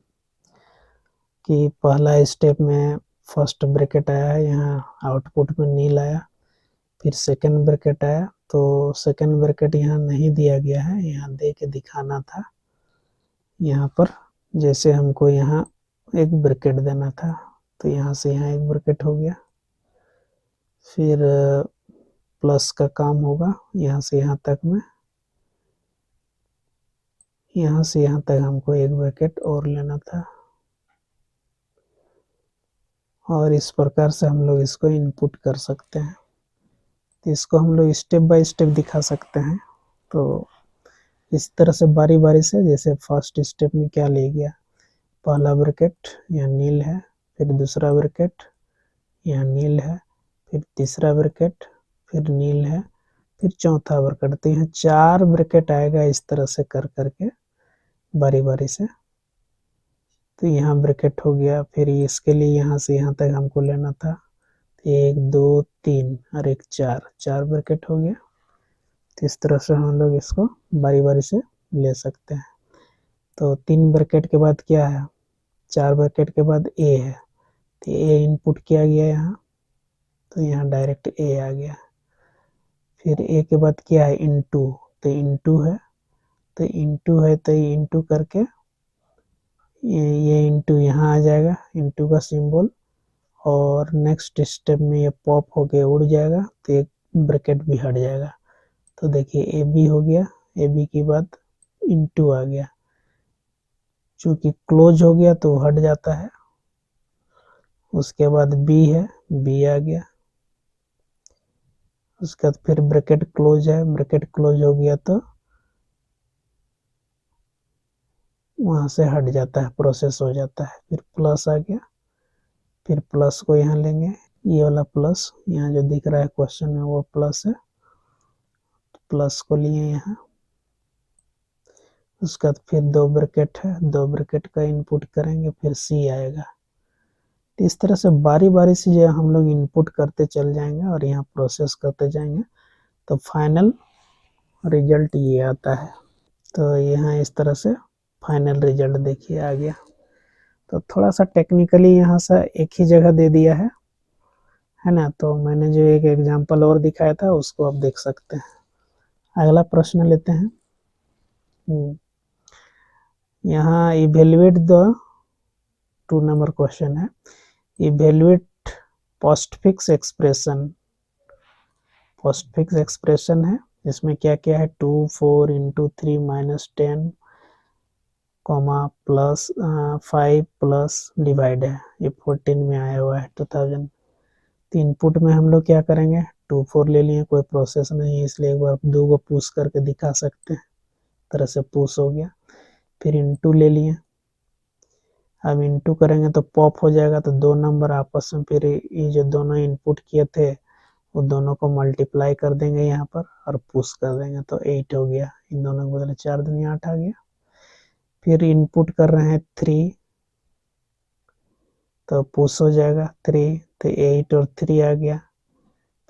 कि पहला स्टेप में फर्स्ट ब्रैकेट आया है, यहाँ आउटपुट में नील आया, फिर सेकंड ब्रैकेट आया, तो सेकंड ब्रैकेट यहाँ नहीं दिया गया है, यहाँ दे के दिखाना था यहाँ पर। जैसे हमको यहाँ एक ब्रैकेट देना था तो यहाँ से यहाँ एक ब्रैकेट हो गया, फिर प्लस का काम होगा यहाँ से यहाँ तक में, यहाँ से यहाँ तक हमको एक ब्रैकेट और लेना था, और इस प्रकार से हम लोग इसको इनपुट कर सकते हैं। तो इसको हम लोग स्टेप बाय स्टेप दिखा सकते हैं। तो इस तरह से बारी बारी से, जैसे फर्स्ट स्टेप में क्या ले गया, पहला ब्रैकेट यहाँ नील है, फिर दूसरा ब्रैकेट यहाँ नील है, फिर तीसरा ब्रैकेट फिर नील है, फिर चौथा ब्रैकेट। तो यहाँ 4 ब्रैकेट आएगा इस तरह से कर करके बारी बारी से। तो यहाँ ब्रैकेट हो गया, फिर इसके लिए यहाँ से यहाँ तक हमको लेना था 1 2 3 और एक 4 ब्रैकेट हो गया। तो इस तरह से हम लोग इसको बारी बारी से ले सकते हैं। तो 3 ब्रैकेट के बाद क्या है, 4 ब्रैकेट के बाद ए है, तो ए इनपुट किया गया यहाँ, तो यहाँ डायरेक्ट ए आ गया। फिर ए के बाद क्या है, इनटू, तो इनटू है, तो इनटू है तो इनटू करके ये इनटू यहाँ आ जाएगा, इनटू का सिंबल, और नेक्स्ट स्टेप में ये पॉप होके उड़ जाएगा, तो एक ब्रैकेट भी हट जाएगा। तो देखिए ए बी हो गया, ए बी के बाद इनटू आ गया, चूंकि क्लोज हो गया तो हट जाता है। उसके बाद बी है, बी आ गया, उसके बाद फिर ब्रैकेट क्लोज है, ब्रैकेट क्लोज हो गया तो वहां से हट जाता है, प्रोसेस हो जाता है। फिर प्लस आ गया, फिर प्लस को यहाँ लेंगे, ये वाला प्लस यहाँ जो दिख रहा है क्वेश्चन में वो प्लस है, प्लस को लिए यहाँ। उसके बाद फिर 2 ब्रैकेट है, 2 ब्रैकेट का इनपुट करेंगे, फिर सी आएगा। तो इस तरह से बारी बारी से जो हम लोग इनपुट करते चल जाएंगे और यहाँ प्रोसेस करते जाएंगे, तो फाइनल रिजल्ट ये आता है। तो यहाँ इस तरह से फाइनल रिजल्ट देखिए आ गया। तो थोड़ा सा टेक्निकली यहाँ से एक ही जगह दे दिया है ना। तो मैंने जो एक एग्जांपल और दिखाया था उसको आप देख सकते हैं। अगला प्रश्न लेते हैं। यहाँ इवेल्युएट द 2 नंबर क्वेश्चन है, evaluate postfix expression. Postfix expression है, इसमें क्या क्या है, 2 4 into 3 minus 10 comma plus 5 plus divide है, ये 14 में आया हुआ है 2000। तो इनपुट में हम लोग क्या करेंगे, 2 4 ले लिए, कोई प्रोसेस नहीं है इसलिए एक बार 2 को पुश करके दिखा सकते हैं, तरह से पुश हो गया। फिर इनटू ले लिए, अब इनटू करेंगे तो पॉप हो जाएगा, तो 2 नंबर आपस में फिर ये जो दोनों इनपुट किए थे वो दोनों को मल्टीप्लाई कर देंगे यहाँ पर और पुश कर देंगे, तो 8 हो गया। इन दोनों के बदले 4 दूनी 8 आ गया। फिर इनपुट कर रहे हैं 3, तो पुश हो जाएगा 3, तो 8 और 3 आ गया।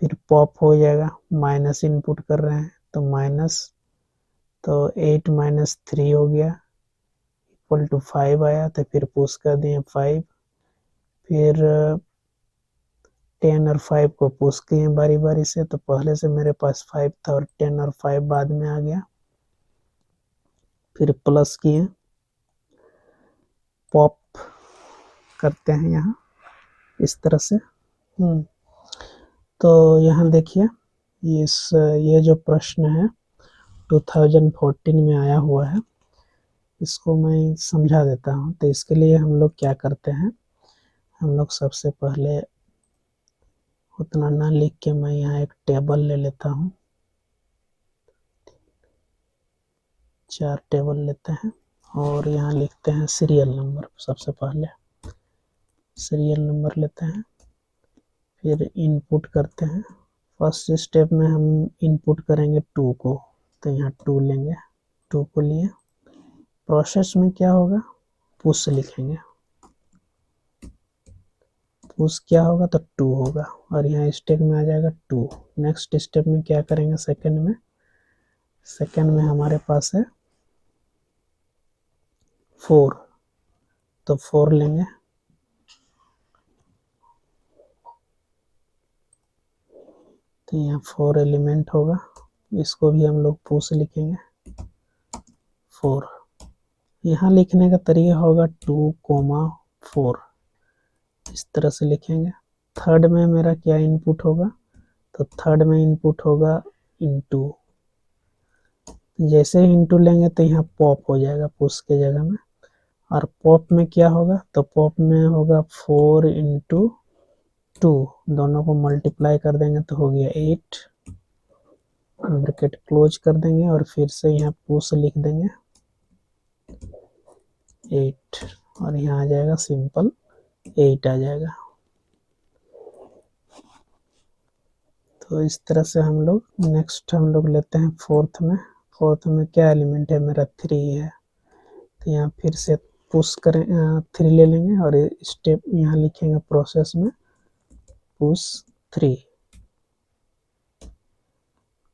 फिर पॉप हो जाएगा, माइनस इनपुट कर रहे हैं तो माइनस, तो 8 माइनस 3 हो गया इक्वल टू 5 आया, तो फिर पुश कर दिए 5। फिर 10 और 5 को पुश किए बारी बारी से, तो पहले से मेरे पास 5 था और 10 और 5 बाद में आ गया। फिर प्लस किए, पॉप करते हैं यहाँ इस तरह से। तो यहाँ देखिए ये जो प्रश्न है 2014 में आया हुआ है, इसको मैं समझा देता हूँ। तो इसके लिए हम लोग क्या करते हैं, हम लोग सबसे पहले उतना ना लिख के मैं यहाँ एक टेबल ले लेता हूँ, 4 टेबल लेते हैं और यहाँ लिखते हैं सीरियल नंबर। सबसे पहले सीरियल नंबर लेते हैं, फिर इनपुट करते हैं। फर्स्ट स्टेप में हम इनपुट करेंगे 2 को, तो यहाँ 2 लेंगे, 2 को लिए। प्रोसेस में क्या होगा, पुश लिखेंगे, पुश क्या होगा तो 2 होगा, और यहाँ स्टेप में आ जाएगा 2। नेक्स्ट स्टेप में क्या करेंगे, सेकंड में हमारे पास है 4, तो 4 लेंगे, तो यहाँ 4 एलिमेंट होगा, इसको भी हम लोग पुश लिखेंगे 4। यहाँ लिखने का तरीका होगा 2,4, इस तरह से लिखेंगे। थर्ड में मेरा क्या इनपुट होगा, तो थर्ड में इनपुट होगा इनटू, जैसे ही इंटू लेंगे तो यहाँ पॉप हो जाएगा पुश के जगह में, और पॉप में क्या होगा, तो पॉप में होगा 4 इंटू 2, दोनों को मल्टीप्लाई कर देंगे तो हो गया 8, ब्रैकेट क्लोज कर देंगे और फिर से यहाँ पुश लिख देंगे 8, और यहाँ आ जाएगा सिंपल 8 आ जाएगा। तो इस तरह से हम लोग नेक्स्ट हम लोग लेते हैं फोर्थ में क्या एलिमेंट है मेरा 3 है, तो यहाँ फिर से पुश करें 3 ले लेंगे और स्टेप यहाँ लिखेंगे प्रोसेस में पुश 3।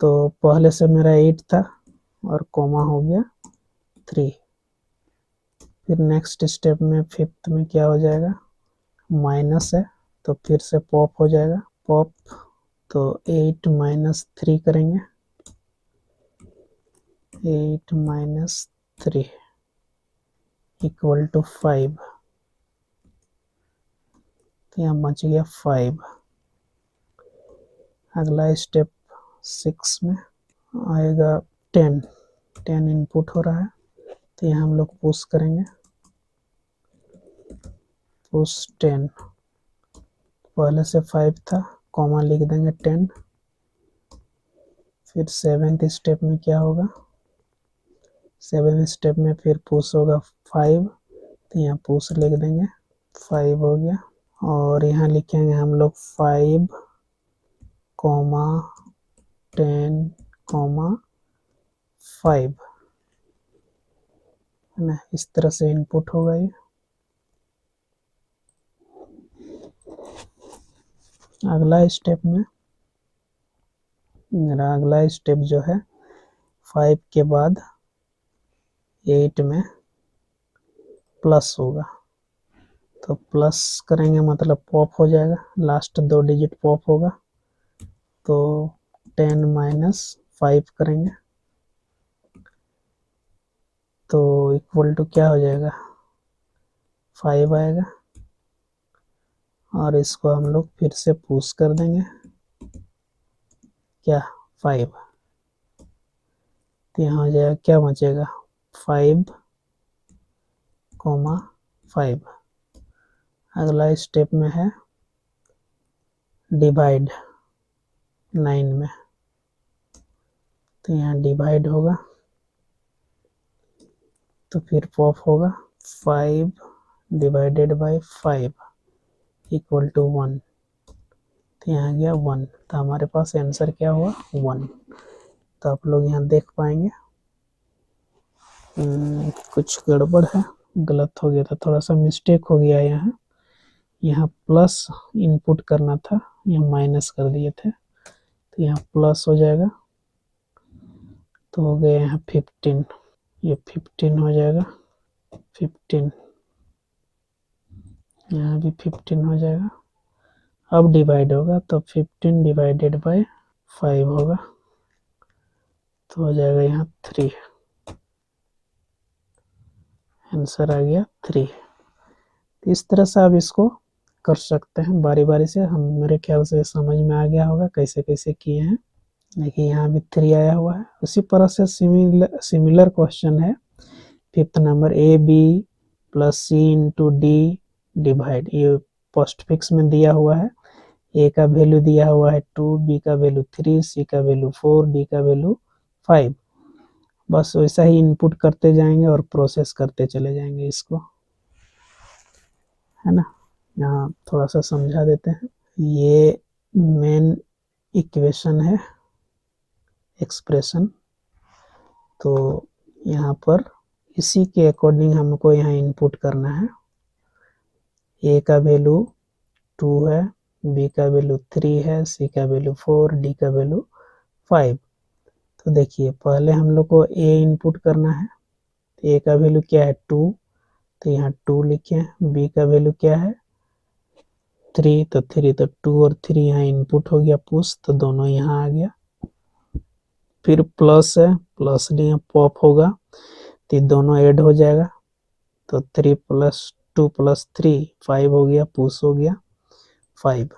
तो पहले से मेरा 8 था और कोमा हो गया 3। फिर नेक्स्ट स्टेप में फिफ्थ में क्या हो जाएगा, माइनस है तो फिर से पॉप हो जाएगा पॉप, तो 8 माइनस 3 करेंगे, 8 माइनस 3 इक्वल टू 5, तो यहाँ बच गया 5। अगला स्टेप 6 में आएगा 10 इनपुट हो रहा है, तो यहाँ हम लोग पुश करेंगे पुश 10, पहले से 5 था कॉमा लिख देंगे 10। फिर 7th स्टेप में क्या होगा, 7th स्टेप में फिर पुश होगा 5, तो यहाँ पुश लिख देंगे 5 हो गया, और यहाँ लिखेंगे हम लोग 5 कॉमा 10 कॉमा 5 है ना, इस तरह से इनपुट होगा ये। अगला स्टेप में मेरा अगला स्टेप जो है 5 के बाद 8 में प्लस होगा, तो प्लस करेंगे मतलब पॉप हो जाएगा, लास्ट 2 डिजिट पॉप होगा, तो 10 माइनस 5 करेंगे तो इक्वल टू क्या हो जाएगा 5 आएगा, और इसको हम लोग फिर से पुश कर देंगे क्या 5, तो यहाँ हो जाएगा क्या बचेगा 5 कॉमा 5। अगला स्टेप में है डिवाइड 9 में, तो यहाँ डिवाइड होगा तो फिर पॉप होगा 5 डिवाइडेड बाय 5 इक्वल टू 1, तो यहाँ गया 1, तो हमारे पास आंसर क्या हुआ 1। तो आप लोग यहाँ देख पाएंगे कुछ गड़बड़ है, गलत हो गया था, थोड़ा सा मिस्टेक हो गया यहाँ प्लस इनपुट करना था, यहाँ माइनस कर दिए थे, तो यहाँ प्लस हो जाएगा, तो हो गया यहाँ 15, ये 15 हो जाएगा 15, यहाँ भी 15 हो जाएगा। अब डिवाइड होगा तो 15 डिवाइडेड बाय 5 होगा, तो हो जाएगा यहाँ 3, आंसर आ गया 3। इस तरह से आप इसको कर सकते हैं बारी बारी से, हम मेरे ख्याल से समझ में आ गया होगा कैसे कैसे किए हैं। देखिए यहाँ भी 3 आया हुआ है, उसी तरह से सिमिलर क्वेश्चन है 5th number, A B plus C into D divide, ये पोस्ट फिक्स में दिया हुआ है, ए का वैल्यू दिया हुआ है 2, बी का वैल्यू 3, सी का वैल्यू 4, डी का वैल्यू 5, बस वैसा ही इनपुट करते जाएंगे और प्रोसेस करते चले जाएंगे इसको, है ना। यहाँ थोड़ा सा समझा देते हैं, ये मेन इक्वेशन है एक्सप्रेशन, तो यहाँ पर इसी के अकॉर्डिंग हमको यहाँ इनपुट करना है, ए का वैल्यू 2 है, बी का वैल्यू 3 है, सी का वैल्यू 4, डी का वैल्यू 5। तो देखिए पहले हम लोग को ए इनपुट करना है, ए का वैल्यू क्या है 2, तो यहाँ 2 लिखे, बी का वैल्यू क्या है 3, तो 3, तो 2 और 3 यहाँ इनपुट हो गया पुश, तो दोनों यहाँ आ गया। फिर प्लस है, प्लस यहाँ पॉप होगा तो ये दोनों ऐड हो जाएगा, तो 3 प्लस 2 प्लस 3 5 हो गया, पुश हो गया 5।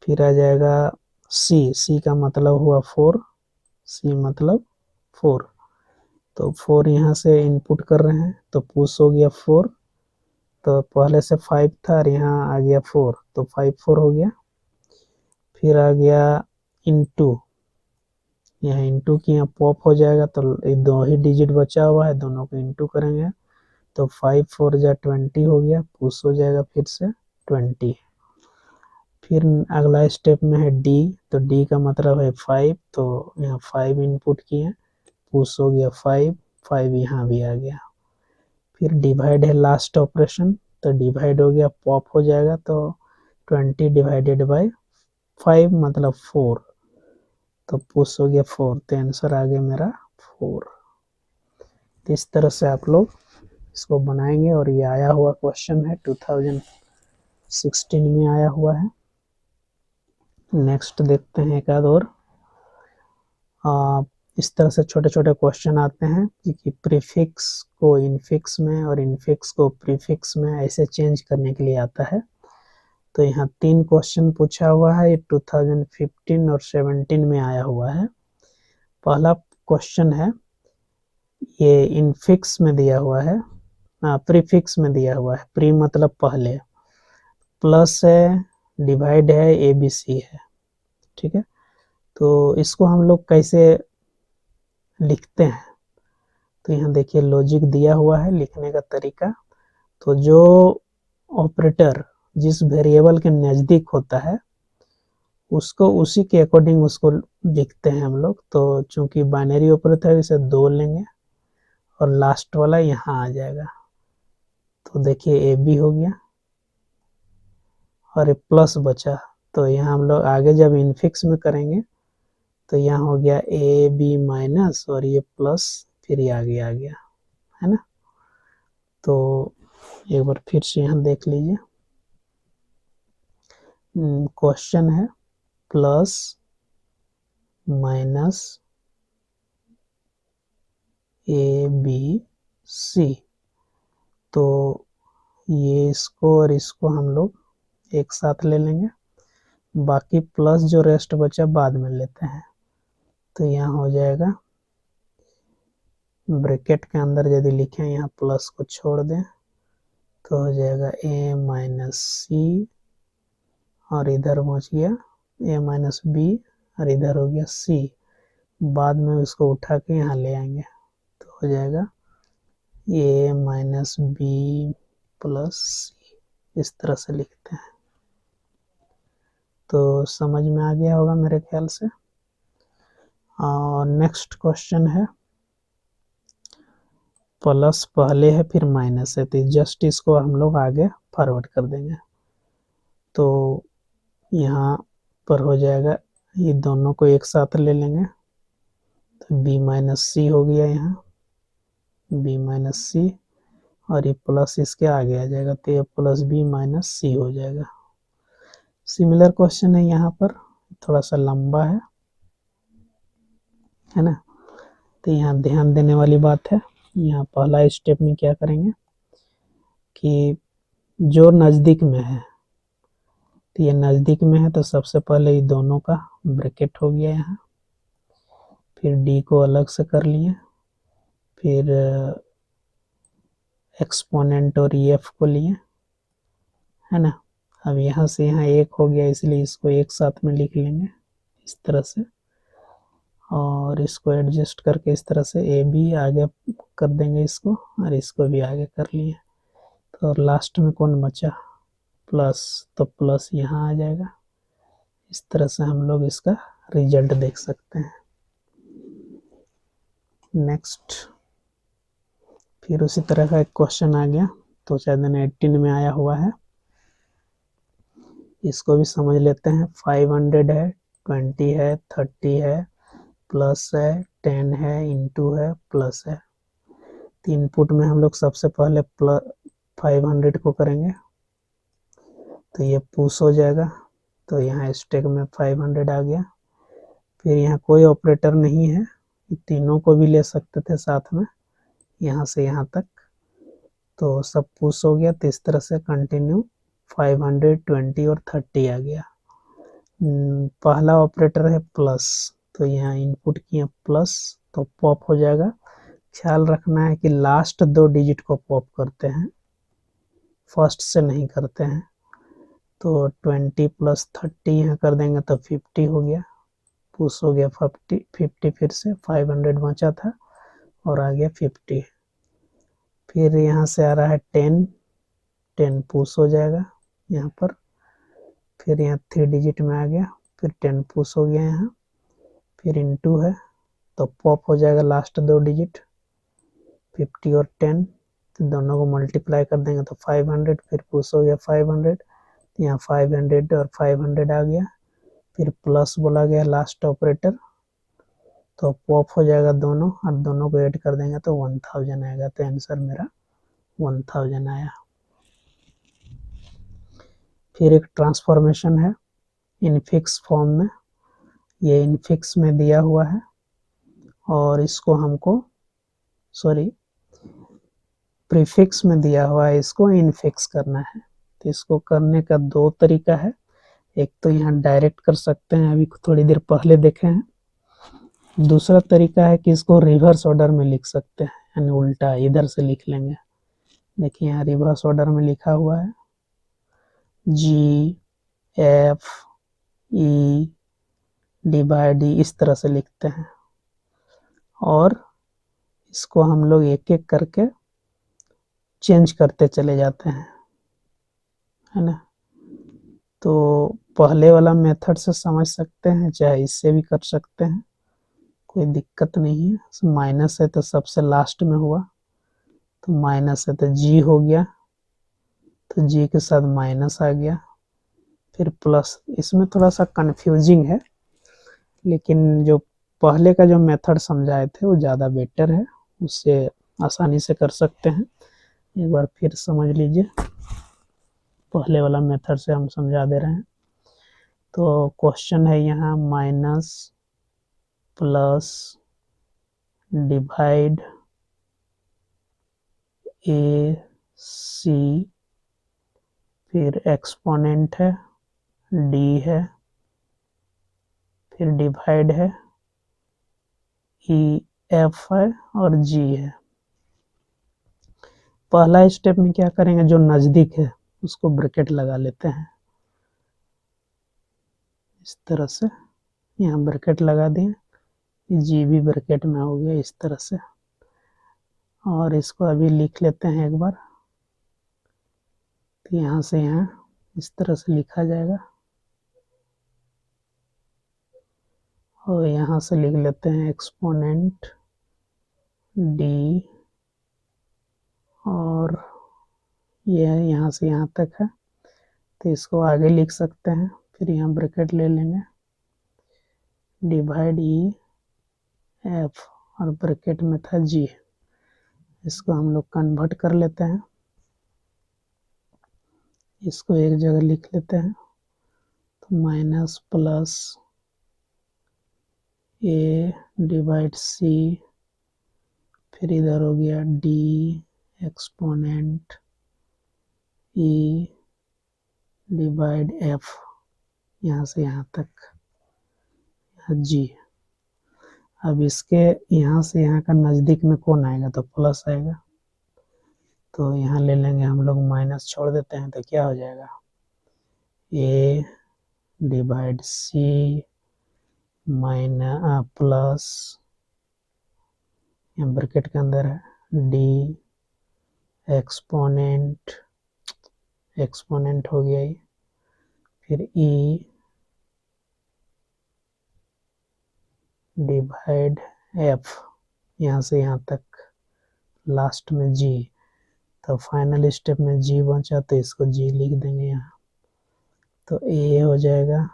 फिर आ जाएगा सी, सी का मतलब हुआ 4, सी मतलब 4, तो 4 यहाँ से इनपुट कर रहे हैं तो पुश हो गया 4, तो पहले से 5 था और यहाँ आ गया 4, तो 5 4 हो गया। फिर आ गया इनटू, यहाँ इनटू की यहाँ पॉप हो जाएगा, तो दो ही डिजिट बचा हुआ है, दोनों को इनटू करेंगे तो 5 4 जा 20 हो गया, पुश हो जाएगा फिर से 20। फिर अगला स्टेप में है डी, तो डी का मतलब है 5, तो यहाँ 5 इनपुट किए, पुश हो गया 5, 5 यहाँ भी आ गया। फिर डिवाइड है लास्ट ऑपरेशन, तो डिवाइड हो गया, पॉप हो जाएगा, तो 20 डिवाइडेड बाय 5 मतलब 4, तो पुश हो गया 4, तो आंसर आ गया मेरा 4। इस तरह से आप लोग इसको बनाएंगे, और ये आया हुआ क्वेश्चन है 2016 में आया हुआ है। नेक्स्ट देखते हैं एक आध और। इस तरह से छोटे छोटे क्वेश्चन आते हैं कि प्रीफिक्स को इनफिक्स में और इनफिक्स को प्रीफिक्स में ऐसे चेंज करने के लिए आता है। तो यहाँ 3 क्वेश्चन पूछा हुआ है, ये 2015 और 17 में आया हुआ है। पहला क्वेश्चन है, ये इनफिक्स में दिया हुआ है, प्रीफिक्स में दिया हुआ है, प्री मतलब पहले, प्लस है, डिवाइड है, ABC है, ठीक है। तो इसको हम लोग कैसे लिखते हैं, तो यहाँ देखिए लॉजिक दिया हुआ है लिखने का तरीका। तो जो ऑपरेटर जिस वेरिएबल के नज़दीक होता है उसको उसी के अकॉर्डिंग उसको लिखते हैं हम लोग। तो चूंकि बाइनरी ऑपरेटर, इसे 2 लेंगे और लास्ट वाला यहाँ आ जाएगा, तो देखिए AB हो गया और ये प्लस बचा, तो यहाँ हम लोग आगे जब इनफिक्स में करेंगे तो यहाँ हो गया AB माइनस और ये प्लस, फिर ये आगे आ गया, है ना। तो एक बार फिर से यहाँ देख लीजिए, क्वेश्चन है प्लस माइनस ABC, तो ये इसको और इसको हम लोग एक साथ ले लेंगे, बाकी प्लस जो रेस्ट बचा बाद में लेते हैं। तो यहाँ हो जाएगा, ब्रैकेट के अंदर यदि लिखें यहाँ प्लस को छोड़ दें तो हो जाएगा A माइनस C, और इधर पहुँच गया A माइनस B, और इधर हो गया C। बाद में उसको उठा के यहाँ ले आएंगे तो हो जाएगा A minus B plus C, इस तरह से लिखते हैं। तो समझ में आ गया होगा मेरे ख्याल से। और नेक्स्ट क्वेश्चन है, प्लस पहले है फिर माइनस है, तो जस्ट इसको हम लोग आगे फॉरवर्ड कर देंगे। तो यहाँ पर हो जाएगा, ये दोनों को एक साथ ले लेंगे तो B माइनस सी हो गया, यहाँ B माइनस सी, और ये प्लस इसके आगे आ जाएगा, तो ये प्लस B माइनस सी हो जाएगा। सिमिलर क्वेश्चन है यहाँ पर, थोड़ा सा लंबा है ना। तो यहाँ ध्यान देने वाली बात है, यहाँ पहला स्टेप में क्या करेंगे कि जो नज़दीक में है, तो ये नज़दीक में है तो सबसे पहले ये दोनों का ब्रैकेट हो गया यहाँ, फिर D को अलग से कर लिए, फिर एक्सपोनेंट और EF को लिए, है ना। अब यहाँ से यहाँ 1 हो गया, इसलिए इसको एक साथ में लिख लेंगे इस तरह से, और इसको एडजस्ट करके इस तरह से AB आगे कर देंगे इसको, और इसको भी आगे कर लिए। तो लास्ट में कौन बचा, प्लस, तो प्लस यहाँ आ जाएगा। इस तरह से हम लोग इसका रिजल्ट देख सकते हैं। नेक्स्ट, फिर उसी तरह का एक क्वेश्चन आ गया, 2018 में आया हुआ है, इसको भी समझ लेते हैं। 500 है, 20 है, 30 है, प्लस है, 10 है, इनटू है, प्लस है। तो इनपुट में हम लोग सबसे पहले 500 को करेंगे, तो ये पुश हो जाएगा, तो यहाँ स्टैक में 500 आ गया। फिर यहाँ कोई ऑपरेटर नहीं है, तीनों को भी ले सकते थे साथ में, यहाँ से यहाँ तक, तो सब पुश हो गया। तो इस तरह से कंटिन्यू 500, 20 और 30 आ गया। पहला ऑपरेटर है प्लस, तो यहाँ इनपुट किया प्लस, तो पॉप हो जाएगा। ख्याल रखना है कि लास्ट 2 डिजिट को पॉप करते हैं, फर्स्ट से नहीं करते हैं। तो 20 + 30 यहाँ कर देंगे तो 50 हो गया, पुश हो गया 50, फिर से 500 बचा था और आ गया 50। फिर यहाँ से आ रहा है 10 पुश हो जाएगा यहाँ पर, फिर यहाँ 3 डिजिट में आ गया, फिर 10 पुश हो गया यहाँ, फिर इनटू है तो पॉप हो जाएगा लास्ट 2 डिजिट 50 और 10, तो दोनों को मल्टीप्लाई कर देंगे तो 500, फिर पुश हो गया 500, यहाँ 500 और 500 आ गया, फिर प्लस बोला गया लास्ट ऑपरेटर, तो पॉप हो जाएगा दोनों और दोनों को ऐड कर देंगे तो 1000 आएगा। तो आंसर मेरा 1000 आया। फिर एक ट्रांसफॉर्मेशन है इनफिक्स फॉर्म में, ये इनफिक्स में दिया हुआ है और इसको हमको प्रीफिक्स में दिया हुआ है, इसको इनफिक्स करना है। तो इसको करने का 2 तरीका है, एक तो यहाँ डायरेक्ट कर सकते हैं, अभी थोड़ी देर पहले देखे हैं। दूसरा तरीका है कि इसको रिवर्स ऑर्डर में लिख सकते हैं, यानी उल्टा इधर से लिख लेंगे। देखिए यहाँ रिवर्स ऑर्डर में लिखा हुआ है GFE डिवाइड ई, इस तरह से लिखते हैं और इसको हम लोग एक एक करके चेंज करते चले जाते हैं, है ना। तो पहले वाला मेथड से समझ सकते हैं, चाहे इससे भी कर सकते हैं, कोई दिक्कत नहीं है। माइनस है तो सबसे लास्ट में हुआ, तो माइनस है तो जी हो गया, तो जी के साथ माइनस आ गया, फिर प्लस। इसमें थोड़ा सा कंफ्यूजिंग है, लेकिन जो पहले का जो मेथड समझाए थे वो ज़्यादा बेटर है, उससे आसानी से कर सकते हैं। एक बार फिर समझ लीजिए, पहले वाला मेथड से हम समझा दे रहे हैं। तो क्वेश्चन है यहाँ माइनस प्लस डिवाइड ए सी, फिर एक्सपोनेंट है डी है, फिर डिवाइड है ई एफ है और जी है। पहला स्टेप में क्या करेंगे, जो नज़दीक है उसको ब्रैकेट लगा लेते हैं इस तरह से, यहाँ ब्रैकेट लगा दिए, जी भी ब्रैकेट में हो गया इस तरह से। और इसको अभी लिख लेते हैं एक बार, तो यहाँ से यहाँ इस तरह से लिखा जाएगा और यहाँ से लिख लेते हैं एक्सपोनेंट डी, और यह यहाँ से यहाँ तक है तो इसको आगे लिख सकते हैं। फिर यहाँ ब्रैकेट ले लेंगे, डिवाइड ई एफ और ब्रैकेट में था जी, इसको हम लोग कन्वर्ट कर लेते हैं, इसको एक जगह लिख लेते हैं। तो माइनस प्लस ए डिवाइड सी, फिर इधर हो गया डी एक्सपोनेंट ई डिवाइड एफ, यहाँ से यहाँ तक जी। अब इसके यहाँ से यहाँ का नज़दीक में कौन आएगा, तो प्लस आएगा, तो यहाँ ले लेंगे हम लोग, माइनस छोड़ देते हैं तो क्या हो जाएगा, ए डिवाइड सी माइनस प्लस, यहाँ ब्रैकेट के अंदर है डी एक्सपोनेंट हो गया ये, फिर ई डिवाइड एफ, यहाँ से यहाँ तक लास्ट में जी। तो फाइनल स्टेप में जी बचा तो इसको जी लिख देंगे यहाँ, तो ए हो जाएगा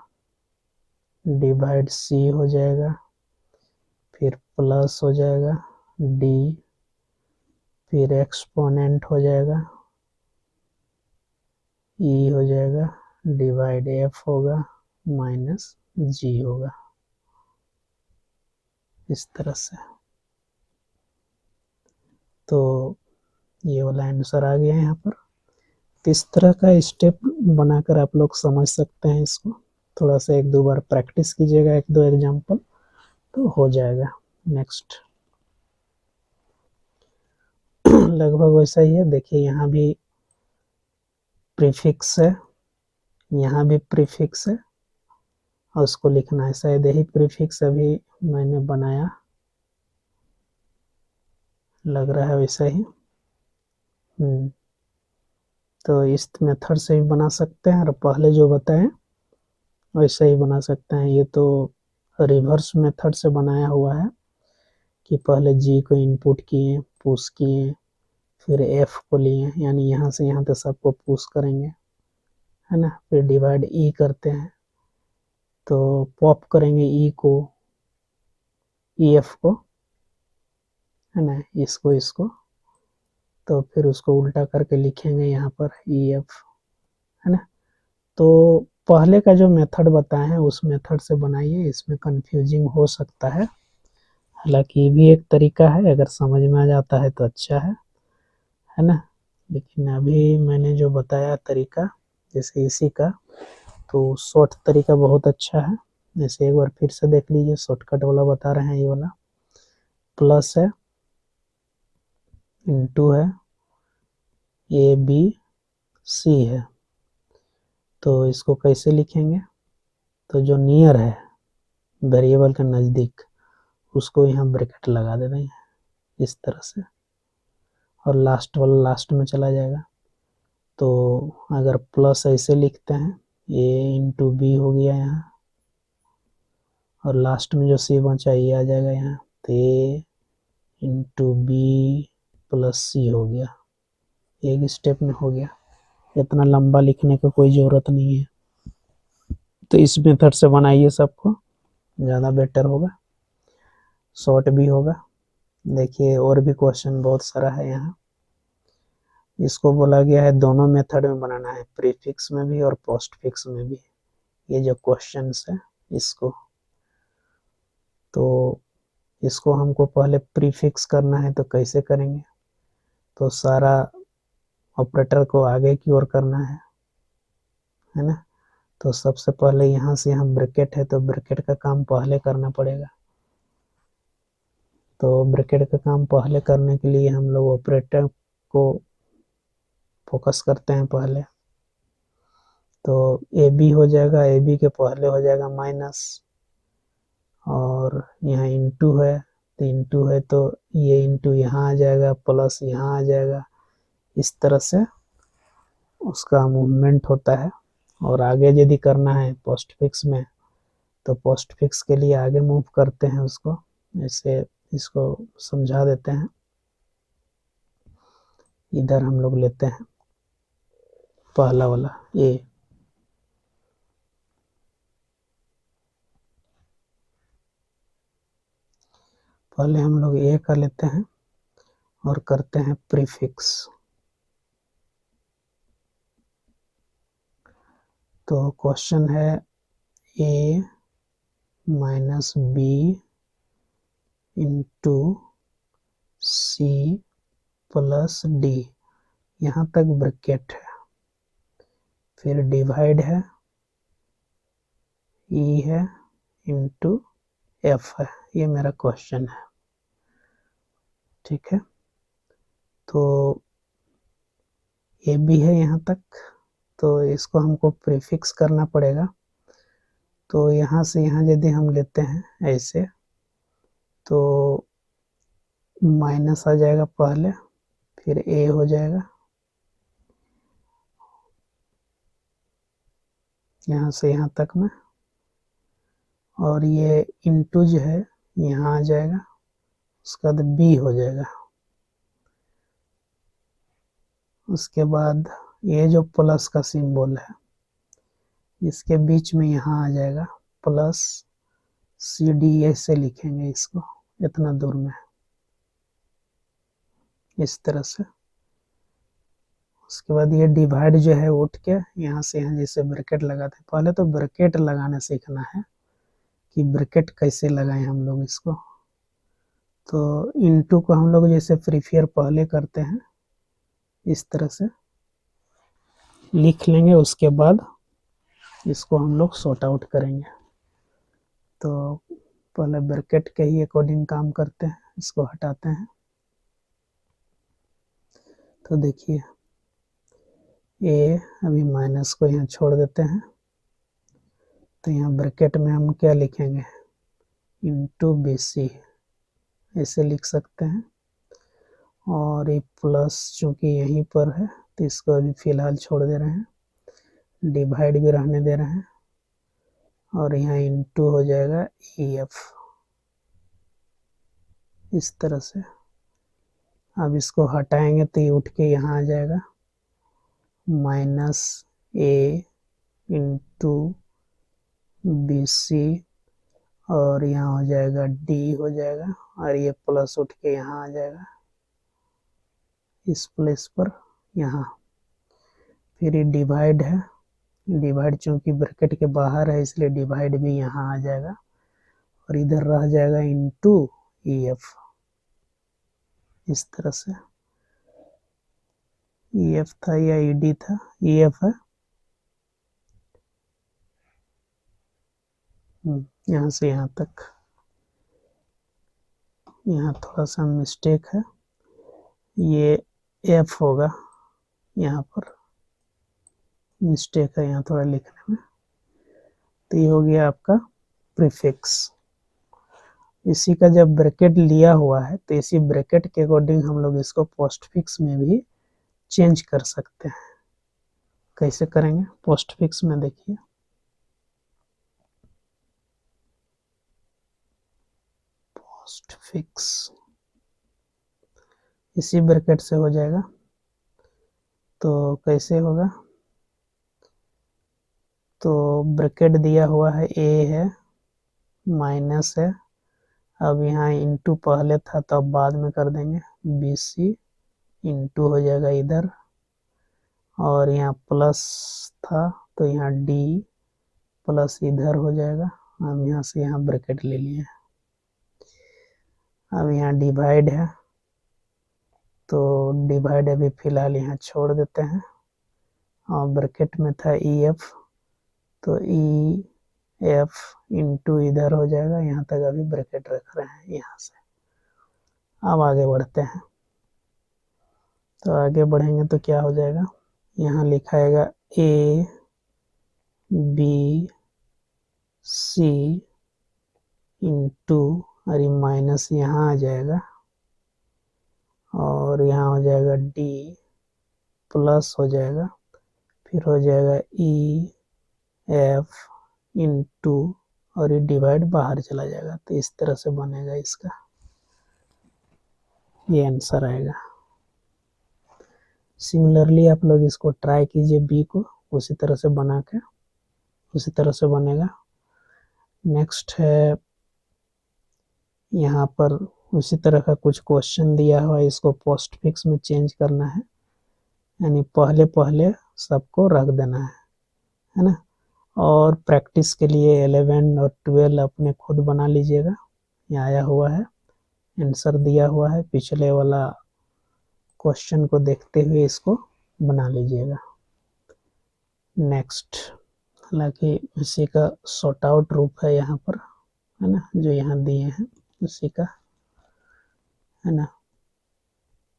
डिवाइड सी हो जाएगा, फिर प्लस हो जाएगा डी, फिर एक्सपोनेंट हो जाएगा ई हो जाएगा डिवाइड एफ होगा माइनस जी होगा, इस तरह से। तो ये वाला आंसर आ गया यहाँ पर। तो इस तरह का स्टेप बनाकर आप लोग समझ सकते हैं इसको, थोड़ा सा 1-2 बार प्रैक्टिस कीजिएगा, 1-2 एग्जाम्पल तो हो जाएगा। नेक्स्ट। लगभग वैसा ही है। देखिए यहाँ भी प्रीफिक्स है, यहाँ भी प्रीफिक्स है और उसको लिखना है। शायद यही प्रीफिक्स अभी मैंने बनाया, लग रहा है वैसा ही। तो इस मेथड से भी बना सकते हैं और पहले जो बताएं वैसा ही बना सकते हैं। ये तो रिवर्स मेथड से बनाया हुआ है कि पहले जी को इनपुट किए, पुश किए, फिर एफ को लिए, यानी यहाँ से यहाँ तक सबको पुश करेंगे, है ना। फिर डिवाइड ई करते हैं तो पॉप करेंगे ई को, ई एफ को, है ना, इसको इसको, तो फिर उसको उल्टा करके लिखेंगे यहाँ पर ई एफ, है ना। तो पहले का जो मेथड बताए हैं उस मेथड से बनाइए, इसमें कंफ्यूजिंग हो सकता है, हालांकि ये भी एक तरीका है, अगर समझ में आ जाता है तो अच्छा है ना। लेकिन अभी मैंने जो बताया तरीका जैसे इसी का, तो शॉर्ट तरीका बहुत अच्छा है। जैसे एक बार फिर से देख लीजिए, शॉर्टकट वाला बता रहे हैं। ये वाला प्लस है, इनटू है, ए बी सी है, तो इसको कैसे लिखेंगे, तो जो नियर है वेरिएबल के नज़दीक उसको यहाँ ब्रैकेट लगा दे देंगे इस तरह से, और लास्ट वाला लास्ट में चला जाएगा। तो अगर प्लस ऐसे लिखते हैं, ए इंटू बी हो गया यहाँ, और लास्ट में जो सी बचा ये आ जाएगा यहाँ, तो ए इंटू बी प्लस सी हो गया, एक स्टेप में हो गया। इतना लंबा लिखने का कोई ज़रूरत नहीं है। तो इस मेथड से बनाइए, सबको ज़्यादा बेटर होगा, शॉर्ट भी होगा। देखिए और भी क्वेश्चन बहुत सारा है यहाँ। इसको बोला गया है दोनों मेथड में बनाना है, प्रीफिक्स में भी और पोस्टफिक्स में भी। ये जो क्वेश्चंस है इसको, तो इसको हमको पहले प्रीफिक्स करना है, तो कैसे करेंगे, तो सारा ऑपरेटर को आगे की ओर करना है ना। तो सबसे पहले यहाँ से यहाँ ब्रैकेट है, तो ब्रैकेट का काम पहले करना पड़ेगा। तो ब्रैकेट का काम पहले करने के लिए हम लोग ऑपरेटर को फोकस करते हैं पहले। तो ए बी हो जाएगा, ए बी के पहले हो जाएगा माइनस, और यहाँ इंटू है, तो इंटू है तो ये इंटू यहाँ आ जाएगा, प्लस यहाँ आ जाएगा। इस तरह से उसका मूवमेंट होता है। और आगे यदि करना है पोस्टफिक्स में, तो पोस्टफिक्स के लिए आगे मूव करते हैं उसको, ऐसे इसको समझा देते हैं। इधर हम लोग लेते हैं पहला वाला ए, पहले हम लोग ए का लेते हैं और करते हैं प्रीफिक्स। तो क्वेश्चन है A minus B into C plus D, यहाँ तक ब्रैकेट है, फिर डिवाइड है, ई है इंटू एफ है। ये मेरा क्वेश्चन है, ठीक है। तो ए बी है यहाँ तक, तो इसको हमको प्रीफिक्स करना पड़ेगा। तो यहाँ से यहाँ यदि हम लेते हैं ऐसे, तो माइनस आ जाएगा पहले, फिर ए हो जाएगा, यहाँ से यहाँ तक में, और ये इंटू जो है यहाँ आ जाएगा, उसके बाद बी हो जाएगा। उसके बाद ये जो प्लस का सिंबल है इसके बीच में यहाँ आ जाएगा प्लस सी डी, ऐसे लिखेंगे इसको इतना दूर में, इस तरह से। उसके बाद ये डिवाइड जो है उठ के यहाँ से यहाँ जैसे ब्रैकेट लगाते हैं, पहले तो ब्रैकेट लगाना सीखना है कि ब्रैकेट कैसे लगाएं हम लोग इसको। तो इनटू को हम लोग जैसे प्रीफियर पहले करते हैं इस तरह से लिख लेंगे, उसके बाद इसको हम लोग सॉर्ट आउट करेंगे। तो पहले ब्रैकेट के ही अकॉर्डिंग काम करते हैं, इसको हटाते हैं, तो देखिए ए, अभी माइनस को यहाँ छोड़ देते हैं, तो यहाँ ब्रैकेट में हम क्या लिखेंगे, इंटू BC ऐसे लिख सकते हैं। और ये प्लस चूंकि यहीं पर है तो इसको अभी फिलहाल छोड़ दे रहे हैं, डिवाइड भी रहने दे रहे हैं, और यहाँ इंटू हो जाएगा EF इस तरह से। अब इसको हटाएंगे तो ये उठ के यहाँ आ जाएगा, -A इंटू BC, और यहाँ हो जाएगा D हो जाएगा, और ये प्लस उठ के यहाँ आ जाएगा इस प्लेस पर यहाँ। फिर ये डिवाइड है, डिवाइड चूंकि ब्रैकेट के बाहर है इसलिए डिवाइड भी यहाँ आ जाएगा, और इधर रह जाएगा इंटू EF इस तरह से। EF था या ED था, EF है, यहाँ से यहाँ तक, यहाँ थोड़ा सा मिस्टेक है, ये F होगा, यहाँ पर मिस्टेक है यहाँ थोड़ा लिखने में। तो ये हो गया आपका प्रीफिक्स। इसी का जब ब्रैकेट लिया हुआ है तो इसी ब्रैकेट के अकॉर्डिंग हम लोग इसको पोस्टफिक्स में भी चेंज कर सकते हैं। कैसे करेंगे पोस्टफिक्स में, देखिए पोस्टफिक्स इसी ब्रैकेट से हो जाएगा। तो कैसे होगा, तो ब्रैकेट दिया हुआ है A है, माइनस है, अब यहाँ इंटू पहले था तो अब बाद में कर देंगे, BC इंटू हो जाएगा इधर, और यहाँ प्लस था तो यहाँ D प्लस इधर हो जाएगा। हम यहाँ से यहाँ ब्रैकेट ले लिए। अब यहाँ डिवाइड है तो डिवाइड अभी फिलहाल यहाँ छोड़ देते हैं, और ब्रैकेट में था EF तो EF इंटू इधर हो जाएगा, यहाँ तक अभी ब्रैकेट रख रहे हैं यहाँ से। अब आगे बढ़ते हैं, तो आगे बढ़ेंगे तो क्या हो जाएगा, यहाँ लिखाएगा A B C इंटू, अरे माइनस यहाँ आ जाएगा, और यहाँ हो जाएगा D प्लस हो जाएगा, फिर हो जाएगा EF इंटू, और ये डिवाइड बाहर चला जाएगा। तो इस तरह से बनेगा इसका, ये आंसर आएगा। सिमिलरली आप लोग इसको ट्राई कीजिए, B को उसी तरह से बना के उसी तरह से बनेगा। नेक्स्ट है, यहाँ पर उसी तरह का कुछ क्वेश्चन दिया हुआ है, इसको पोस्टफिक्स में चेंज करना है, यानी पहले पहले सबको रख देना है ना। और प्रैक्टिस के लिए 11 और 12 अपने खुद बना लीजिएगा, यहाँ आया हुआ है, आंसर दिया हुआ है, पिछले वाला क्वेश्चन को देखते हुए इसको बना लीजिएगा। नेक्स्ट, हालांकि इसी का सॉर्ट आउट रूप है यहाँ पर, है ना, जो यहाँ दिए हैं उसी का, है ना।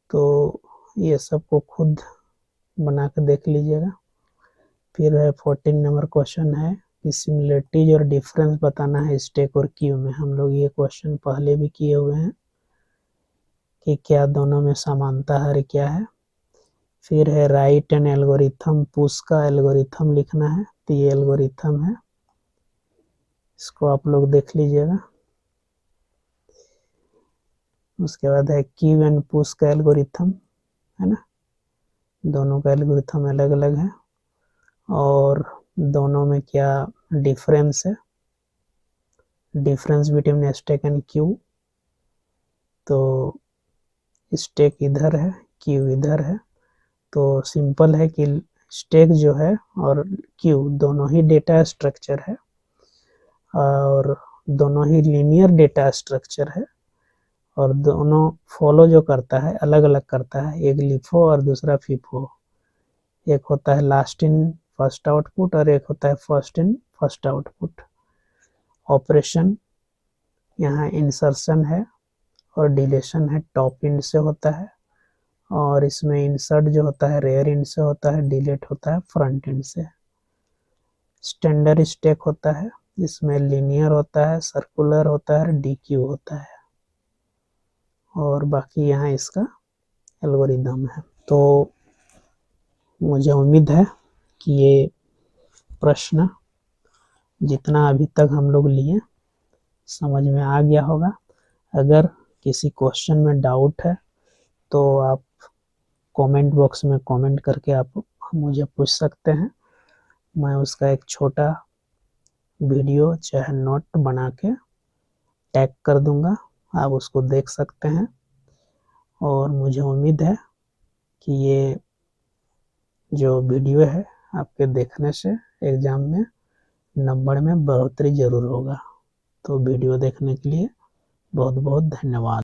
तो ये सबको खुद बना के देख लीजिएगा। फिर है 14 नंबर क्वेश्चन है कि सिमिलरिटीज और डिफरेंस बताना है स्टैक और क्यू में। हम लोग ये क्वेश्चन पहले भी किए हुए हैं कि क्या दोनों में समानता है, क्या है। फिर है राइट एन एल्गोरिथम, पुश का एल्गोरिथम लिखना है, तो ये एल्गोरिथम है, इसको आप लोग देख लीजिएगा। उसके बाद है क्यू एंड पुश का एल्गोरिथम, है ना, दोनों का एल्गोरिथम अलग अलग है, और दोनों में क्या डिफरेंस है, difference between stack and Q. तो स्टैक इधर है, क्यू इधर है, तो सिंपल है कि स्टैक जो है और क्यू दोनों ही डेटा स्ट्रक्चर है, और दोनों ही लीनियर डेटा स्ट्रक्चर है, और दोनों फॉलो जो करता है अलग अलग करता है, एक लिफो और दूसरा फीफो। एक होता है लास्ट इन फर्स्ट आउटपुट और एक होता है first in first output. Operation यहाँ इंसर्शन है और डिलीशन है, टॉप इंड से होता है, और इसमें इंसर्ट जो होता है रेयर एंड से होता है, डिलीट होता है फ्रंट एंड से। स्टैंडर्ड स्टैक होता है, इसमें लीनियर होता है, सर्कुलर होता है, डीक्यू होता है, और बाकी यहाँ इसका एल्गोरिदम है। तो मुझे उम्मीद है कि ये प्रश्न जितना अभी तक हम लोग लिए समझ में आ गया होगा। अगर किसी क्वेश्चन में डाउट है तो आप कमेंट बॉक्स में कमेंट करके आप मुझे पूछ सकते हैं। मैं उसका एक छोटा वीडियो चाहे नोट बना के टैग कर दूंगा, आप उसको देख सकते हैं। और मुझे उम्मीद है कि ये जो वीडियो है आपके देखने से एग्ज़ाम में नंबर में बढ़ोतरी ज़रूर होगा। तो वीडियो देखने के लिए बहुत बहुत धन्यवाद।